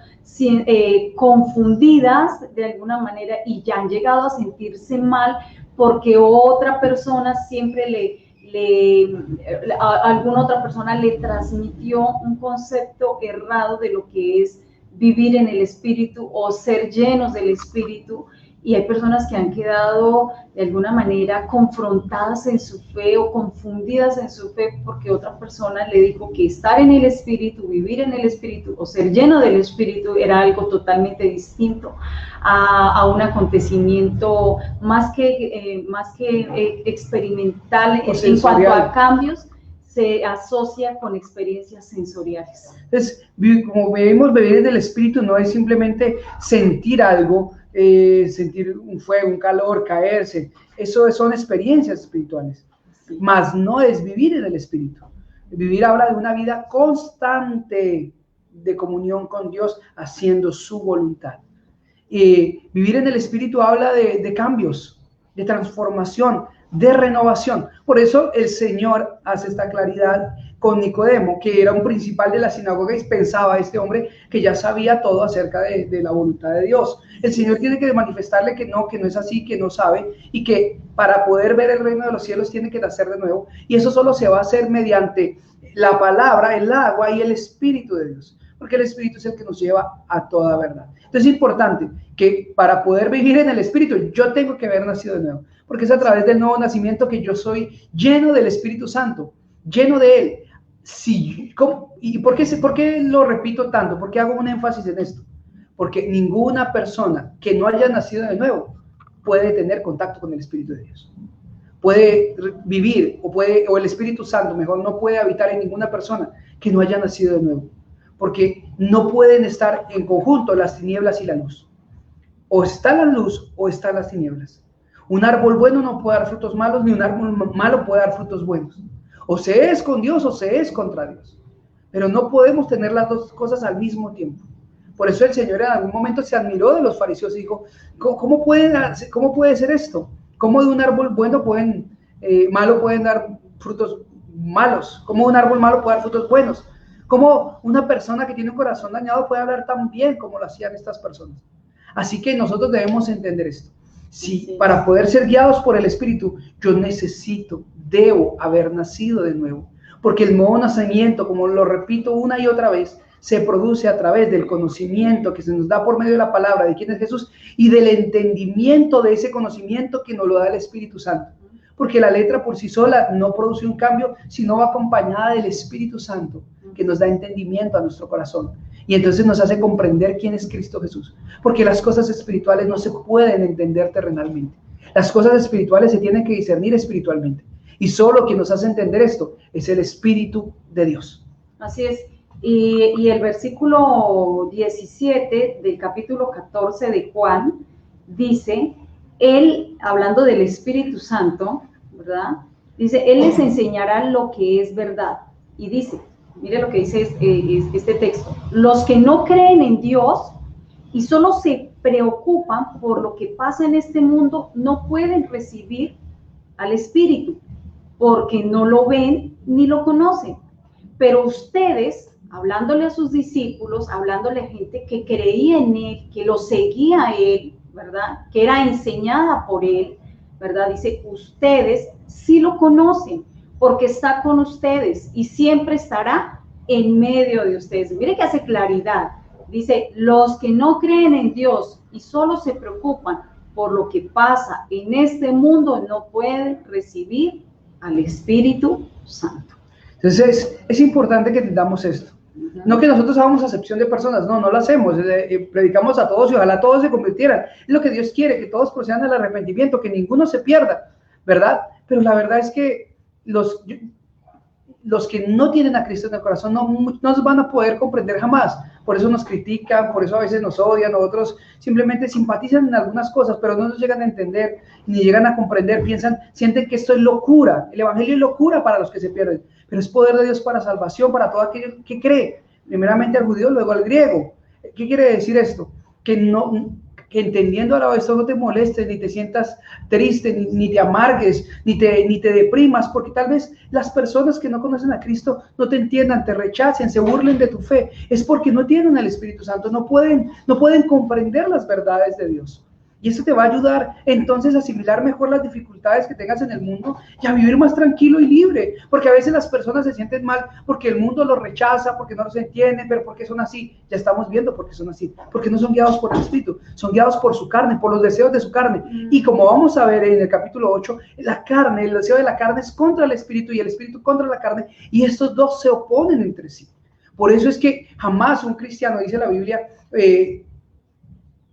confundidas de alguna manera y ya han llegado a sentirse mal porque otra persona siempre alguna otra persona le transmitió un concepto errado de lo que es vivir en el Espíritu o ser llenos del Espíritu, y hay personas que han quedado de alguna manera confrontadas en su fe o confundidas en su fe porque otra persona le dijo que estar en el Espíritu, vivir en el Espíritu o ser lleno del Espíritu era algo totalmente distinto a un acontecimiento más que experimental en cuanto a cambios. Se asocia con experiencias sensoriales. Entonces, como vemos, vivir del Espíritu no es simplemente sentir algo, sentir un fuego, un calor, caerse. Eso son experiencias espirituales. Sí. Mas no es vivir en el Espíritu. Vivir habla de una vida constante de comunión con Dios, haciendo su voluntad. Vivir en el Espíritu habla de cambios, de transformación, de renovación. Por eso el Señor hace esta claridad con Nicodemo, que era un principal de la sinagoga, y pensaba este hombre que ya sabía todo acerca de la voluntad de Dios. El Señor tiene que manifestarle que no es así, que no sabe, y que para poder ver el reino de los cielos tiene que nacer de nuevo, y eso solo se va a hacer mediante la palabra, el agua y el Espíritu de Dios, porque el Espíritu es el que nos lleva a toda verdad. Entonces es importante que para poder vivir en el Espíritu yo tengo que haber nacido de nuevo, porque es a través del nuevo nacimiento que yo soy lleno del Espíritu Santo, lleno de Él. Sí, ¿y por qué lo repito tanto? ¿Por qué hago un énfasis en esto? Porque ninguna persona que no haya nacido de nuevo puede tener contacto con el Espíritu de Dios. Puede vivir, o el Espíritu Santo, mejor, no puede habitar en ninguna persona que no haya nacido de nuevo. Porque no pueden estar en conjunto las tinieblas y la luz. O está la luz o están las tinieblas. Un árbol bueno no puede dar frutos malos, ni un árbol malo puede dar frutos buenos. O se es con Dios o se es contra Dios. Pero no podemos tener las dos cosas al mismo tiempo. Por eso el Señor en algún momento se admiró de los fariseos y dijo, ¿cómo puede ser esto? ¿Cómo de un árbol bueno malo pueden dar frutos malos? ¿Cómo un árbol malo puede dar frutos buenos? ¿Cómo una persona que tiene un corazón dañado puede hablar tan bien como lo hacían estas personas? Así que nosotros debemos entender esto. Si para poder ser guiados por el Espíritu, yo debo haber nacido de nuevo. Porque el nuevo nacimiento, como lo repito una y otra vez, se produce a través del conocimiento que se nos da por medio de la palabra de quién es Jesús y del entendimiento de ese conocimiento que nos lo da el Espíritu Santo. Porque la letra por sí sola no produce un cambio, sino va acompañada del Espíritu Santo, que nos da entendimiento a nuestro corazón. Y entonces nos hace comprender quién es Cristo Jesús. Porque las cosas espirituales no se pueden entender terrenalmente. Las cosas espirituales se tienen que discernir espiritualmente. Y solo quien nos hace entender esto es el Espíritu de Dios. Así es. Y el versículo 17 del capítulo 14 de Juan dice, Él, hablando del Espíritu Santo, ¿verdad? Dice, Él les enseñará lo que es verdad. Y dice, mire lo que dice este texto, los que no creen en Dios y solo se preocupan por lo que pasa en este mundo, no pueden recibir al Espíritu, porque no lo ven ni lo conocen. Pero ustedes, hablándole a sus discípulos, hablándole a gente que creía en Él, que lo seguía a Él, ¿verdad? Que era enseñada por Él, ¿verdad? Dice, ustedes sí lo conocen, porque está con ustedes y siempre estará en medio de ustedes. Mire que hace claridad. Dice, los que no creen en Dios y solo se preocupan por lo que pasa en este mundo no pueden recibir al Espíritu Santo. Entonces es importante que entendamos esto. No que nosotros hagamos acepción de personas, no lo hacemos, predicamos a todos y ojalá todos se convirtieran. Es lo que Dios quiere, que todos procedan al arrepentimiento, que ninguno se pierda, ¿verdad? Pero la verdad es que los que no tienen a Cristo en el corazón no nos van a poder comprender jamás. Por eso nos critican, por eso a veces nos odian, otros simplemente simpatizan en algunas cosas, pero no nos llegan a entender, ni llegan a comprender, sienten que esto es locura. El Evangelio es locura para los que se pierden, pero es poder de Dios para salvación, para todo aquel que cree, primeramente al judío, luego al griego. ¿Qué quiere decir esto? Que entendiendo ahora esto no te molestes, ni te sientas triste, ni te amargues, ni te deprimas, porque tal vez las personas que no conocen a Cristo no te entiendan, te rechacen, se burlen de tu fe. Es porque no tienen el Espíritu Santo, no pueden comprender las verdades de Dios. Y eso te va a ayudar entonces a asimilar mejor las dificultades que tengas en el mundo y a vivir más tranquilo y libre. Porque a veces las personas se sienten mal porque el mundo los rechaza, porque no los entiende, pero porque son así. Ya estamos viendo por qué son así. Porque no son guiados por el Espíritu, son guiados por su carne, por los deseos de su carne. Y como vamos a ver en el capítulo 8, la carne, el deseo de la carne es contra el Espíritu y el Espíritu contra la carne. Y estos dos se oponen entre sí. Por eso es que jamás un cristiano, dice la Biblia,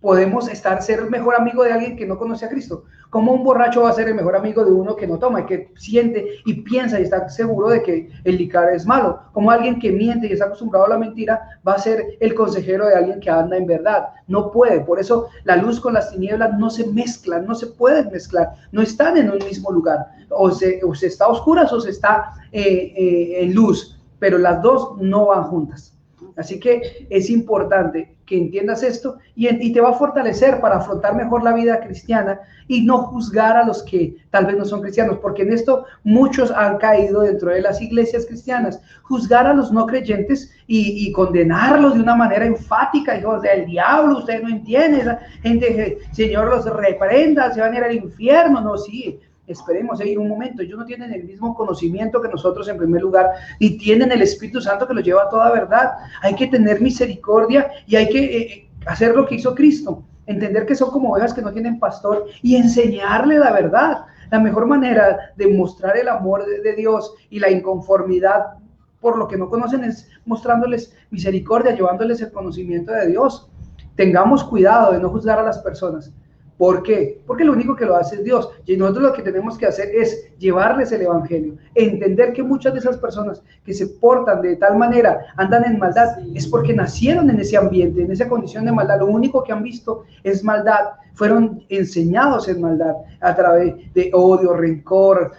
podemos ser el mejor amigo de alguien que no conoce a Cristo. ¿Cómo un borracho va a ser el mejor amigo de uno que no toma y que siente y piensa y está seguro de que el licor es malo? ¿Cómo alguien que miente y está acostumbrado a la mentira va a ser el consejero de alguien que anda en verdad? No puede. Por eso la luz con las tinieblas no se mezclan, no se pueden mezclar, no están en un mismo lugar. O se está a oscuras o se está en luz, pero las dos no van juntas. Así que es importante que entiendas esto y te va a fortalecer para afrontar mejor la vida cristiana y no juzgar a los que tal vez no son cristianos, porque en esto muchos han caído dentro de las iglesias cristianas. Juzgar a los no creyentes y condenarlos de una manera enfática, hijos del diablo, usted no entiende, esa gente, Señor los reprenda, se van a ir al infierno. No, sí. Esperemos ir un momento, ellos no tienen el mismo conocimiento que nosotros en primer lugar, ni tienen el Espíritu Santo que los lleva a toda verdad. Hay que tener misericordia y hay que hacer lo que hizo Cristo, entender que son como ovejas que no tienen pastor y enseñarle la verdad. La mejor manera de mostrar el amor de Dios y la inconformidad por lo que no conocen es mostrándoles misericordia, llevándoles el conocimiento de Dios. Tengamos cuidado de no juzgar a las personas. ¿Por qué? Porque lo único que lo hace es Dios. Y nosotros lo que tenemos que hacer es llevarles el evangelio. Entender que muchas de esas personas que se portan de tal manera, andan en maldad, es porque nacieron en ese ambiente, en esa condición de maldad. Lo único que han visto es maldad. Fueron enseñados en maldad a través de odio, rencor.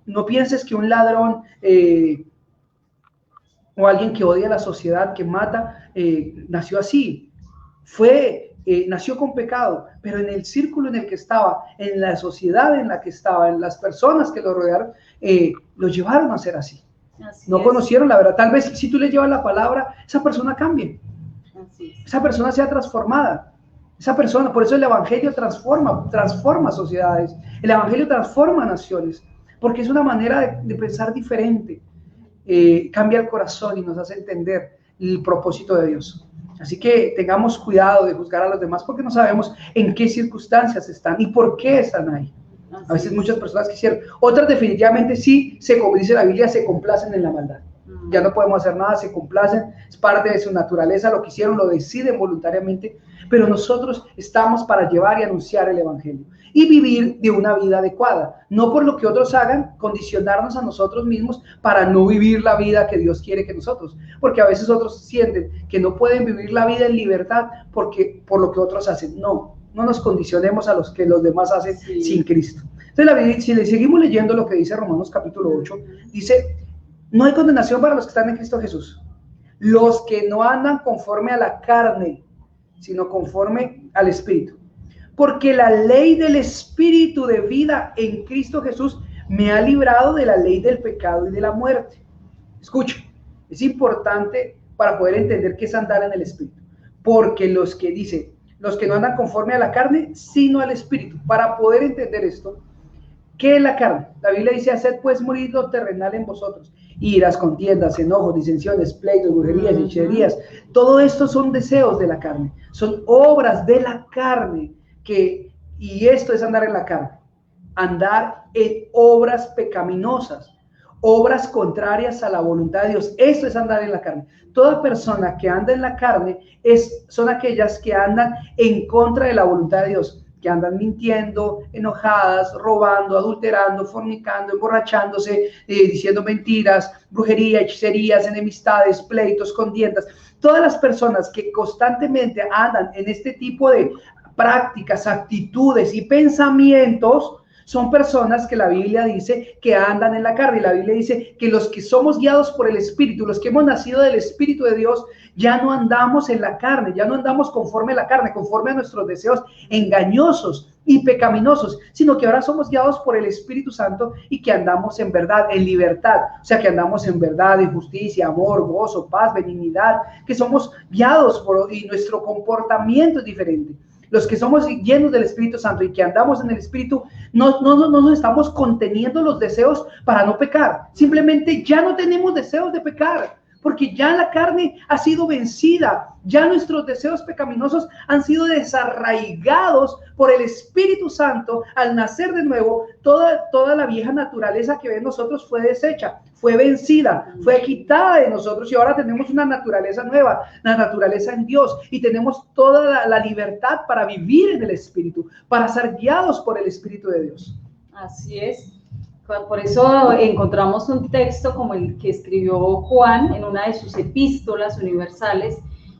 No pienses que un ladrón o alguien que odia a la sociedad, que mata, nació así. Nació con pecado, pero en el círculo en el que estaba, en la sociedad en la que estaba, en las personas que lo rodearon, lo llevaron a ser así. No conocieron la verdad. Tal vez si tú le llevas la palabra, esa persona cambie. Esa persona sea transformada. Esa persona, por eso el evangelio transforma sociedades. El evangelio transforma naciones, porque es una manera de pensar diferente. Cambia el corazón y nos hace entender el propósito de Dios. Así que tengamos cuidado de juzgar a los demás porque no sabemos en qué circunstancias están y por qué están ahí. A veces muchas personas quisieran, otras definitivamente sí, como dice la Biblia, se complacen en la maldad. Ya no podemos hacer nada, se complacen, es parte de su naturaleza, lo que hicieron, lo deciden voluntariamente, pero nosotros estamos para llevar y anunciar el evangelio y vivir de una vida adecuada, no por lo que otros hagan, condicionarnos a nosotros mismos para no vivir la vida que Dios quiere que nosotros, porque a veces otros sienten que no pueden vivir la vida en libertad por lo que otros hacen. No nos condicionemos a los que los demás hacen sin Cristo. Entonces, si le seguimos leyendo lo que dice Romanos capítulo 8, dice: no hay condenación para los que están en Cristo Jesús, los que no andan conforme a la carne, sino conforme al Espíritu. Porque la ley del Espíritu de vida en Cristo Jesús me ha librado de la ley del pecado y de la muerte. Escucha, es importante para poder entender qué es andar en el Espíritu. Porque los que no andan conforme a la carne, sino al Espíritu. Para poder entender esto, ¿qué es la carne? La Biblia dice: haced pues morir lo terrenal en vosotros. Iras, contiendas, enojos, disensiones, pleitos, brujerías, hechicerías. Todo esto son deseos de la carne. Son obras de la carne. Y esto es andar en la carne. Andar en obras pecaminosas. Obras contrarias a la voluntad de Dios. Esto es andar en la carne. Toda persona que anda en la carne son aquellas que andan en contra de la voluntad de Dios, que andan mintiendo, enojadas, robando, adulterando, fornicando, emborrachándose, diciendo mentiras, brujería, hechicerías, enemistades, pleitos, contiendas. Todas las personas que constantemente andan en este tipo de prácticas, actitudes y pensamientos son personas que la Biblia dice que andan en la carne. Y la Biblia dice que los que somos guiados por el Espíritu, los que hemos nacido del Espíritu de Dios, ya no andamos en la carne, ya no andamos conforme a la carne, conforme a nuestros deseos engañosos y pecaminosos, sino que ahora somos guiados por el Espíritu Santo y que andamos en verdad, en libertad. O sea, que andamos en verdad, en justicia, amor, gozo, paz, benignidad, que somos guiados y nuestro comportamiento es diferente. los que somos llenos del Espíritu Santo y que andamos en el Espíritu, no nos estamos conteniendo los deseos para no pecar. Simplemente ya no tenemos deseos de pecar, porque ya la carne ha sido vencida, ya nuestros deseos pecaminosos han sido desarraigados por el Espíritu Santo. Al nacer de nuevo, toda la vieja naturaleza que ve en nosotros fue deshecha, fue vencida, fue quitada de nosotros, y ahora tenemos una naturaleza nueva, la naturaleza en Dios, y tenemos toda la libertad para vivir en el Espíritu, para ser guiados por el Espíritu de Dios. Así es. Por eso encontramos un texto como el que escribió Juan en una de sus epístolas universales,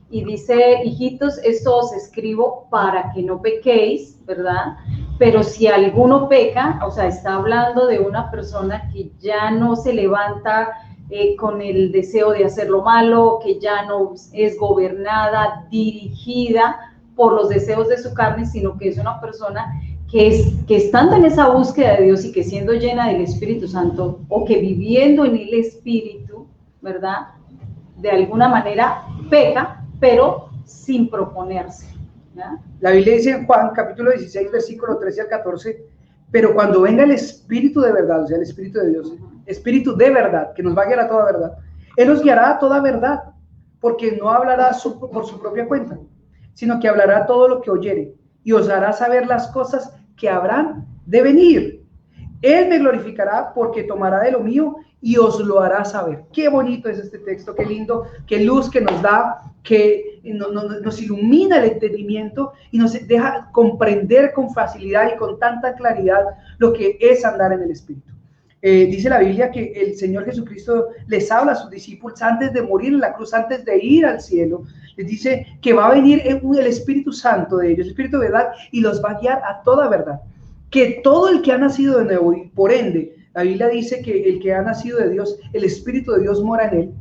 y dice: hijitos, esto os escribo para que no pequéis, ¿verdad? Pero si alguno peca, o sea, está hablando de una persona que ya no se levanta con el deseo de hacer lo malo, que ya no es gobernada, dirigida por los deseos de su carne, sino que es una persona que estando en esa búsqueda de Dios y que siendo llena del Espíritu Santo, o que viviendo en el Espíritu, ¿verdad? De alguna manera peca, pero sin proponerse, ¿ya? La Biblia dice en Juan capítulo 16, versículo 13 al 14, pero cuando venga el Espíritu de verdad, o sea, el Espíritu de Dios, Espíritu de verdad, que nos va a guiar a toda verdad, Él nos guiará a toda verdad, porque no hablará por su propia cuenta, sino que hablará todo lo que oyere, y os hará saber las cosas que habrán de venir. Él me glorificará, porque tomará de lo mío y os lo hará saber. Qué bonito es este texto, qué lindo, qué luz que nos da, que nos ilumina el entendimiento y nos deja comprender con facilidad y con tanta claridad lo que es andar en el Espíritu. Dice la Biblia que el Señor Jesucristo les habla a sus discípulos antes de morir en la cruz, antes de ir al cielo. Les dice que va a venir el Espíritu Santo de ellos, el Espíritu de verdad, y los va a guiar a toda verdad. Que todo el que ha nacido de nuevo, y por ende, la Biblia dice que el que ha nacido de Dios, el Espíritu de Dios mora en él,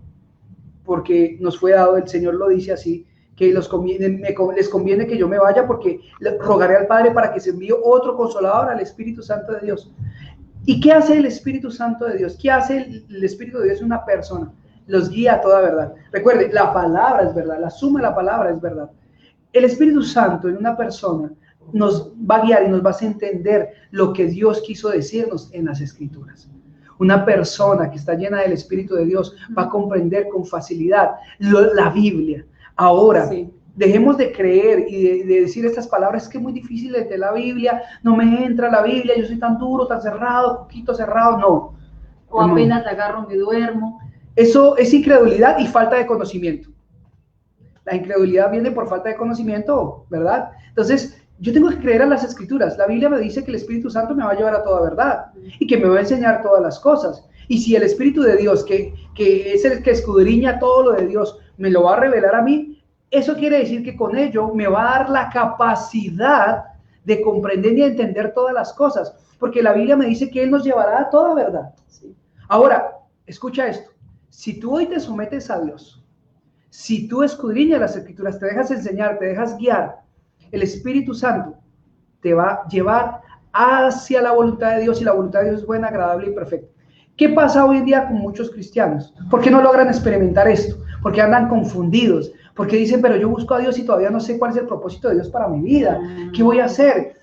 porque nos fue dado, el Señor lo dice así, que les conviene que yo me vaya, porque rogaré al Padre para que se envíe otro consolador, al Espíritu Santo de Dios. ¿Y qué hace el Espíritu Santo de Dios? ¿Qué hace el Espíritu de Dios? Es una persona. Los guía a toda verdad. Recuerde, la palabra es verdad, la suma de la palabra es verdad. El Espíritu Santo en una persona nos va a guiar y nos va a hacer entender lo que Dios quiso decirnos en las Escrituras. Una persona que está llena del Espíritu de Dios va a comprender con facilidad la Biblia. Ahora, sí, dejemos de creer y de decir estas palabras: es que es muy difícil de la Biblia, no me entra la Biblia, yo soy tan duro, tan cerrado, poquito cerrado. No. O apenas la agarro, me duermo. Eso es incredulidad y falta de conocimiento. La incredulidad viene por falta de conocimiento, ¿verdad? Entonces, yo tengo que creer a las Escrituras. La Biblia me dice que el Espíritu Santo me va a llevar a toda verdad y que me va a enseñar todas las cosas. Y si el Espíritu de Dios, que es el que escudriña todo lo de Dios, me lo va a revelar a mí, eso quiere decir que con ello me va a dar la capacidad de comprender y de entender todas las cosas, porque la Biblia me dice que Él nos llevará a toda verdad. Ahora, escucha esto: si tú hoy te sometes a Dios, si tú escudriñas las Escrituras, te dejas enseñar, te dejas guiar, el Espíritu Santo te va a llevar hacia la voluntad de Dios, y la voluntad de Dios es buena, agradable y perfecta. ¿Qué pasa hoy en día con muchos cristianos? ¿Por qué no logran experimentar esto? Porque andan confundidos, porque dicen: pero yo busco a Dios y todavía no sé cuál es el propósito de Dios para mi vida. ¿Qué voy a hacer?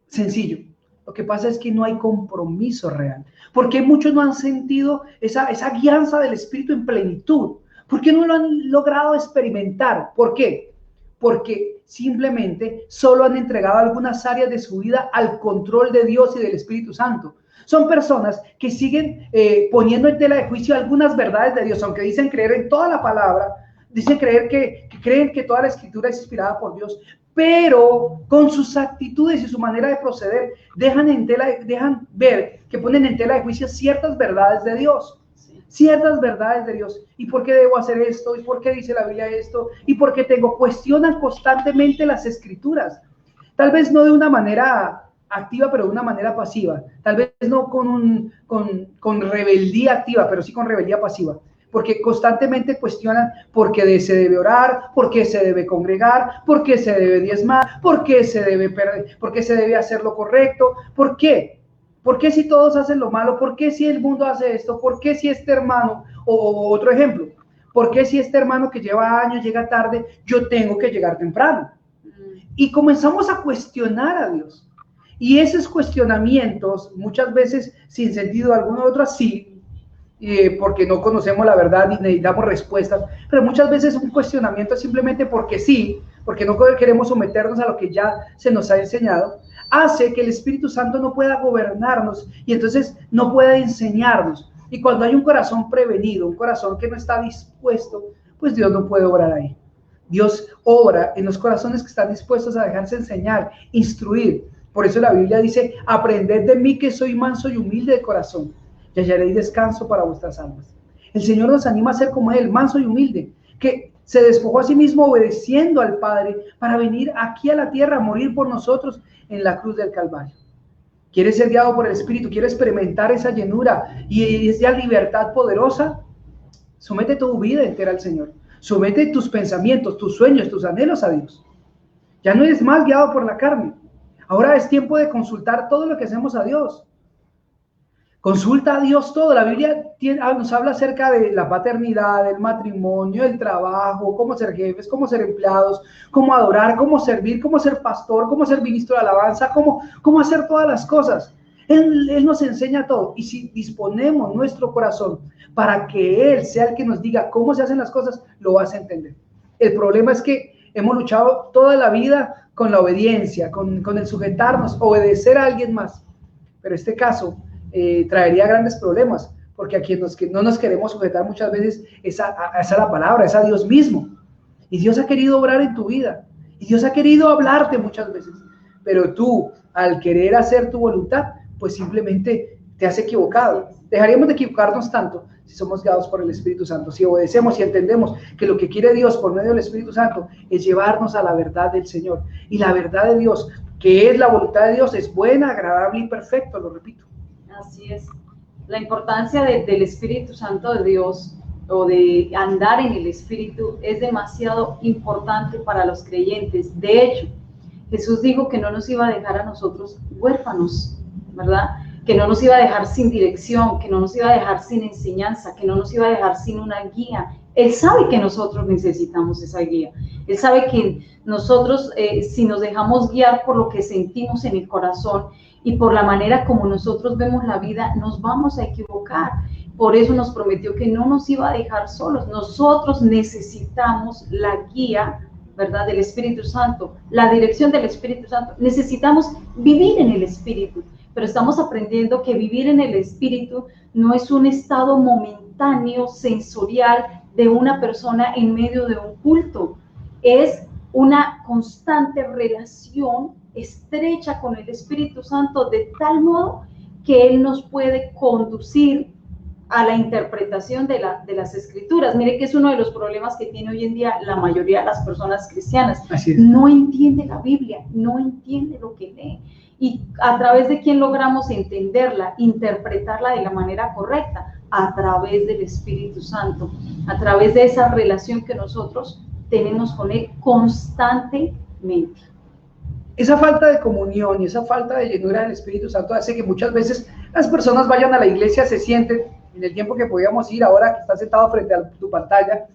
Sencillo. Lo que pasa es que no hay compromiso real. ¿Por qué muchos no han sentido esa guianza del Espíritu en plenitud? ¿Por qué no lo han logrado experimentar? ¿Por qué? Porque simplemente solo han entregado algunas áreas de su vida al control de Dios y del Espíritu Santo. Son personas que siguen poniendo en tela de juicio algunas verdades de Dios, aunque dicen creer en toda la palabra, dicen creen que toda la Escritura es inspirada por Dios, pero con sus actitudes y su manera de proceder dejan ver que ponen en tela de juicio ciertas verdades de Dios. Ciertas verdades de Dios. ¿Y por qué debo hacer esto? ¿Y por qué dice la Biblia esto? ¿Y por qué cuestionan constantemente las Escrituras? Tal vez no de una manera activa, pero de una manera pasiva. Tal vez no con rebeldía activa, pero sí con rebeldía pasiva. Porque constantemente cuestionan por qué se debe orar, por qué se debe congregar, por qué se debe diezmar, por qué se debe hacer lo correcto. ¿Por qué? ¿Por qué si todos hacen lo malo? ¿Por qué si el mundo hace esto? ¿Por qué si este hermano, o otro ejemplo, por qué si este hermano que lleva años llega tarde, yo tengo que llegar temprano? y comenzamos a cuestionar a Dios. Y esos cuestionamientos, muchas veces sin sentido alguno, otras sí, porque no conocemos la verdad y necesitamos respuestas, pero muchas veces un cuestionamiento es simplemente porque sí, porque no queremos someternos a lo que ya se nos ha enseñado, hace que el Espíritu Santo no pueda gobernarnos y entonces no pueda enseñarnos. Y cuando hay un corazón prevenido, un corazón que no está dispuesto, pues Dios no puede obrar ahí. Dios obra en los corazones que están dispuestos a dejarse enseñar, instruir. Por eso la Biblia dice, aprended de mí que soy manso y humilde de corazón, y hallaréis descanso para vuestras almas. El Señor nos anima a ser como Él, manso y humilde, que se despojó a sí mismo obedeciendo al Padre para venir aquí a la tierra a morir por nosotros en la cruz del Calvario. ¿Quieres ser guiado por el Espíritu? ¿Quieres experimentar esa llenura y esa libertad poderosa? Somete tu vida entera al Señor. Somete tus pensamientos, tus sueños, tus anhelos a Dios. Ya no eres más guiado por la carne. Ahora es tiempo de consultar todo lo que hacemos a Dios. Consulta a Dios todo. La Biblia nos habla acerca de la paternidad, el matrimonio, el trabajo, cómo ser jefes, cómo ser empleados, cómo adorar, cómo servir, cómo ser pastor, cómo ser ministro de alabanza, cómo hacer todas las cosas. Él nos enseña todo. Y si disponemos nuestro corazón para que Él sea el que nos diga cómo se hacen las cosas, lo vas a entender. El problema es que hemos luchado toda la vida con la obediencia, con el sujetarnos, obedecer a alguien más. Pero este caso traería grandes problemas, porque a quienes no nos queremos sujetar muchas veces es a la palabra, es a Dios mismo. Y Dios ha querido obrar en tu vida, y Dios ha querido hablarte muchas veces, pero tú, al querer hacer tu voluntad, pues simplemente te has equivocado. Dejaríamos de equivocarnos tanto si somos guiados por el Espíritu Santo, si obedecemos y entendemos que lo que quiere Dios por medio del Espíritu Santo es llevarnos a la verdad del Señor. Y la verdad de Dios, que es la voluntad de Dios, es buena, agradable y perfecta, lo repito. Así es. La importancia del Espíritu Santo de Dios o de andar en el Espíritu es demasiado importante para los creyentes. De hecho, Jesús dijo que no nos iba a dejar a nosotros huérfanos, ¿verdad? Que no nos iba a dejar sin dirección, que no nos iba a dejar sin enseñanza, que no nos iba a dejar sin una guía. Él sabe que nosotros necesitamos esa guía. Él sabe que nosotros, si nos dejamos guiar por lo que sentimos en el corazón y por la manera como nosotros vemos la vida, nos vamos a equivocar. Por eso nos prometió que no nos iba a dejar solos. Nosotros necesitamos la guía, ¿verdad?, del Espíritu Santo, la dirección del Espíritu Santo. Necesitamos vivir en el Espíritu. Pero estamos aprendiendo que vivir en el Espíritu no es un estado momentáneo, sensorial de una persona en medio de un culto. Es una constante relación estrecha con el Espíritu Santo de tal modo que Él nos puede conducir a la interpretación de las Escrituras. Mire que es uno de los problemas que tiene hoy en día la mayoría de las personas cristianas. No entiende la Biblia, no entiende lo que lee. ¿Y a través de quién logramos entenderla, interpretarla de la manera correcta? A través del Espíritu Santo, a través de esa relación que nosotros tenemos con Él constantemente. Esa falta de comunión y esa falta de llenura del Espíritu Santo hace que muchas veces las personas vayan a la iglesia, se sienten, en el tiempo que podíamos ir, ahora que estás sentado frente a tu pantalla,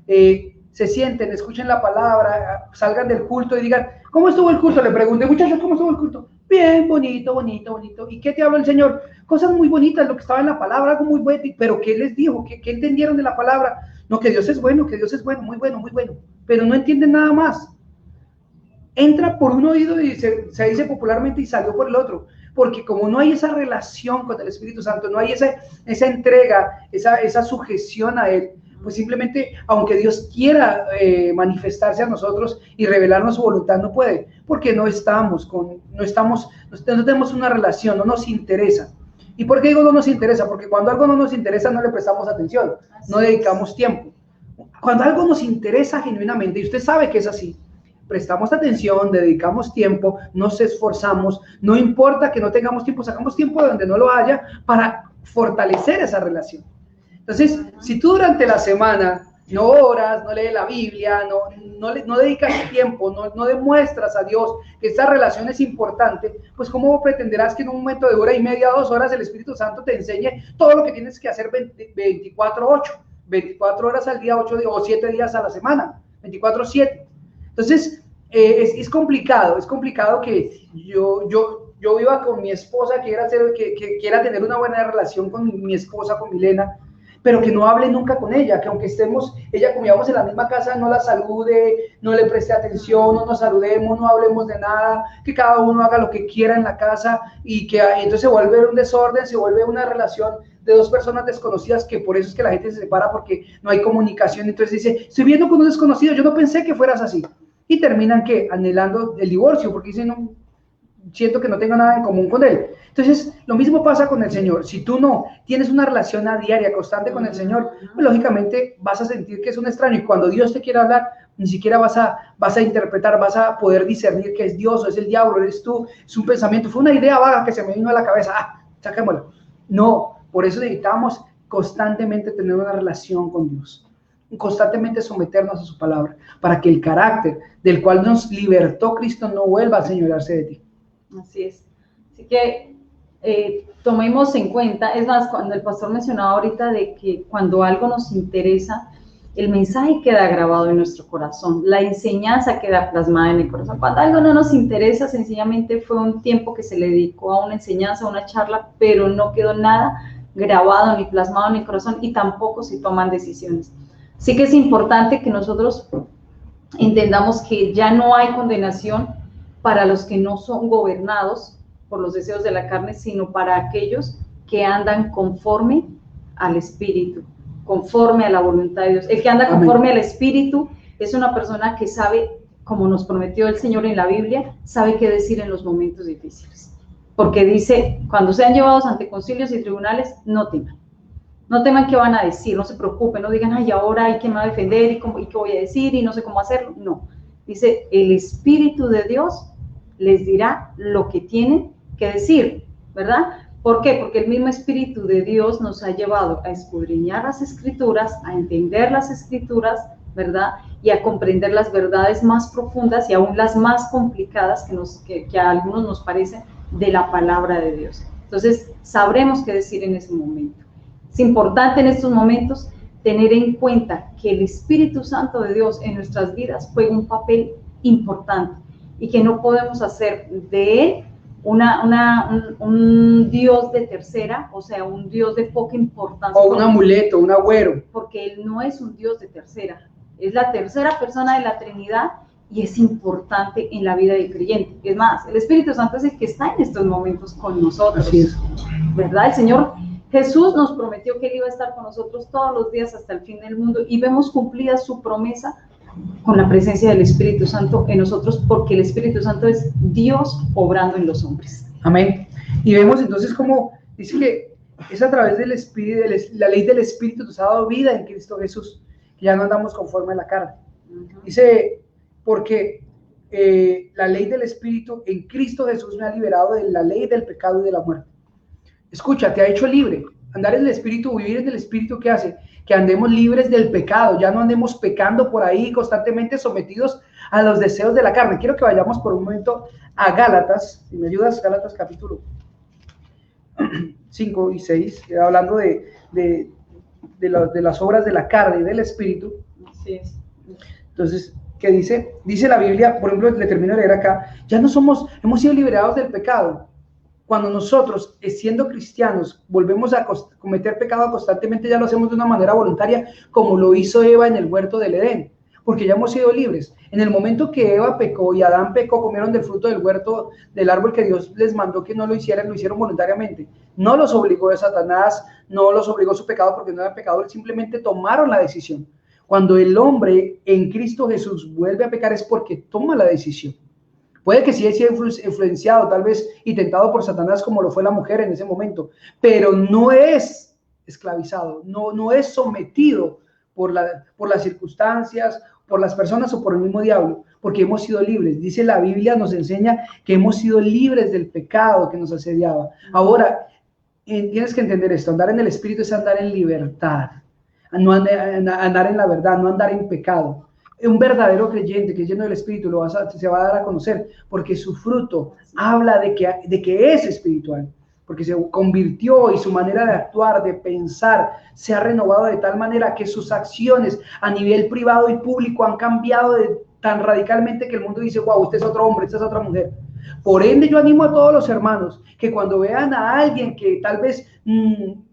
se sienten, escuchen la palabra, salgan del culto y digan, ¿cómo estuvo el culto? Le pregunté, muchachos, ¿cómo estuvo el culto? Bien, bonito, bonito, bonito. ¿Y qué te habló el Señor? Cosas muy bonitas, lo que estaba en la palabra, algo muy bueno. ¿Pero qué les dijo? ¿Qué entendieron de la palabra? No, que Dios es bueno, muy bueno, muy bueno. Pero no entienden nada más. Entra por un oído y se dice popularmente y salió por el otro. Porque como no hay esa relación con el Espíritu Santo, no hay esa entrega, esa sujeción a Él, pues simplemente, aunque Dios quiera manifestarse a nosotros y revelarnos su voluntad, no puede, porque no tenemos una relación, no nos interesa. ¿Y por qué digo no nos interesa? Porque cuando algo no nos interesa no le prestamos atención, no dedicamos tiempo. Cuando algo nos interesa genuinamente, y usted sabe que es así, prestamos atención, dedicamos tiempo, nos esforzamos, no importa que no tengamos tiempo, sacamos tiempo de donde no lo haya para fortalecer esa relación. Entonces, si tú durante la semana no oras, no lees la Biblia, no dedicas tiempo, no demuestras a Dios que esta relación es importante, pues ¿cómo pretenderás que en un momento de hora y media, 2 horas, el Espíritu Santo te enseñe todo lo que tienes que hacer 24 horas al día, 8 días o 7 días a la semana, 24/7? Entonces, es complicado que yo viva con mi esposa, que quiera tener una buena relación con mi esposa, con Milena, pero que no hable nunca con ella, que aunque ella comíamos en la misma casa, no la salude, no le preste atención, no nos saludemos, no hablemos de nada, que cada uno haga lo que quiera en la casa y entonces se vuelve un desorden, se vuelve una relación de dos personas desconocidas, que por eso es que la gente se separa, porque no hay comunicación. Entonces dice, estoy viendo con un desconocido, yo no pensé que fueras así, y terminan anhelando el divorcio, porque dicen, no, siento que no tengo nada en común con él. Entonces, lo mismo pasa con el Señor. Si tú no tienes una relación diaria, constante con el Señor, pues lógicamente vas a sentir que es un extraño, y cuando Dios te quiere hablar, ni siquiera vas a interpretar, vas a poder discernir que es Dios o es el diablo, eres tú, es un pensamiento, fue una idea vaga que se me vino a la cabeza, saquémosla. No, por eso necesitamos constantemente tener una relación con Dios, constantemente someternos a su palabra, para que el carácter del cual nos libertó Cristo no vuelva a señorearse de ti. Así es. Así que tomemos en cuenta, es más, cuando el pastor mencionaba ahorita de que cuando algo nos interesa, el mensaje queda grabado en nuestro corazón, la enseñanza queda plasmada en el corazón. Cuando algo no nos interesa, sencillamente fue un tiempo que se le dedicó a una enseñanza, a una charla, pero no quedó nada grabado ni plasmado en el corazón, y tampoco se toman decisiones. Así que es importante que nosotros entendamos que ya no hay condenación para los que no son gobernados por los deseos de la carne, sino para aquellos que andan conforme al Espíritu, conforme a la voluntad de Dios. El que anda conforme al Espíritu es una persona que sabe, como nos prometió el Señor en la Biblia, sabe qué decir en los momentos difíciles. Porque dice, cuando sean llevados ante concilios y tribunales, no teman. No teman qué van a decir, no se preocupen, no digan, ay, ahora hay quien me va a defender y qué voy a decir y no sé cómo hacerlo. No, dice, el Espíritu de Dios les dirá lo que tienen que decir, ¿verdad? ¿Por qué? Porque el mismo Espíritu de Dios nos ha llevado a escudriñar las Escrituras, a entender las Escrituras, ¿verdad? Y a comprender las verdades más profundas y aún las más complicadas que a algunos nos parecen de la palabra de Dios. Entonces, sabremos qué decir en ese momento. Es importante en estos momentos tener en cuenta que el Espíritu Santo de Dios en nuestras vidas juega un papel importante y que no podemos hacer de Él un Dios de tercera, o sea, un Dios de poca importancia. O un amuleto, un agüero. Porque Él no es un Dios de tercera, es la tercera persona de la Trinidad y es importante en la vida del creyente. Es más, el Espíritu Santo es el que está en estos momentos con nosotros. Así es. ¿Verdad? El Señor Jesús nos prometió que Él iba a estar con nosotros todos los días hasta el fin del mundo, y vemos cumplida su promesa con la presencia del Espíritu Santo en nosotros, porque el Espíritu Santo es Dios obrando en los hombres. Amén. Y vemos entonces cómo dice que es a través del Espíritu, la ley del Espíritu nos ha dado vida en Cristo Jesús, que ya no andamos conforme a la carne. Dice, porque la ley del Espíritu en Cristo Jesús me ha liberado de la ley del pecado y de la muerte. Escucha, te ha hecho libre. Andar en el Espíritu, vivir en el Espíritu, ¿qué hace? Que andemos libres del pecado, ya no andemos pecando por ahí, constantemente sometidos a los deseos de la carne. Quiero que vayamos por un momento a Gálatas, si me ayudas, Gálatas capítulo 5 y 6, hablando de las obras de la carne y del Espíritu. Así es. Entonces, ¿qué dice? Dice la Biblia, por ejemplo, le termino de leer acá, hemos sido liberados del pecado. Cuando nosotros, siendo cristianos, volvemos a cometer pecado constantemente, ya lo hacemos de una manera voluntaria, como lo hizo Eva en el huerto del Edén, porque ya hemos sido libres. En el momento que Eva pecó y Adán pecó, comieron del fruto del huerto, del árbol que Dios les mandó que no lo hicieran, lo hicieron voluntariamente. No los obligó de Satanás, no los obligó su pecado porque no era pecador, simplemente tomaron la decisión. Cuando el hombre en Cristo Jesús vuelve a pecar es porque toma la decisión. Puede que sí haya sido influenciado, tal vez, y tentado por Satanás como lo fue la mujer en ese momento, pero no es esclavizado, no es sometido por las circunstancias, por las personas o por el mismo diablo, porque hemos sido libres. Dice la Biblia, nos enseña que hemos sido libres del pecado que nos asediaba. Ahora, tienes que entender esto, andar en el Espíritu es andar en libertad, no andar en la verdad, no andar en pecado. Un verdadero creyente que es lleno del Espíritu se va a dar a conocer, porque su fruto habla de que es espiritual, porque se convirtió y su manera de actuar, de pensar, se ha renovado de tal manera que sus acciones a nivel privado y público han cambiado tan radicalmente que el mundo dice, wow, usted es otro hombre, esta es otra mujer. Por ende, yo animo a todos los hermanos que cuando vean a alguien que tal vez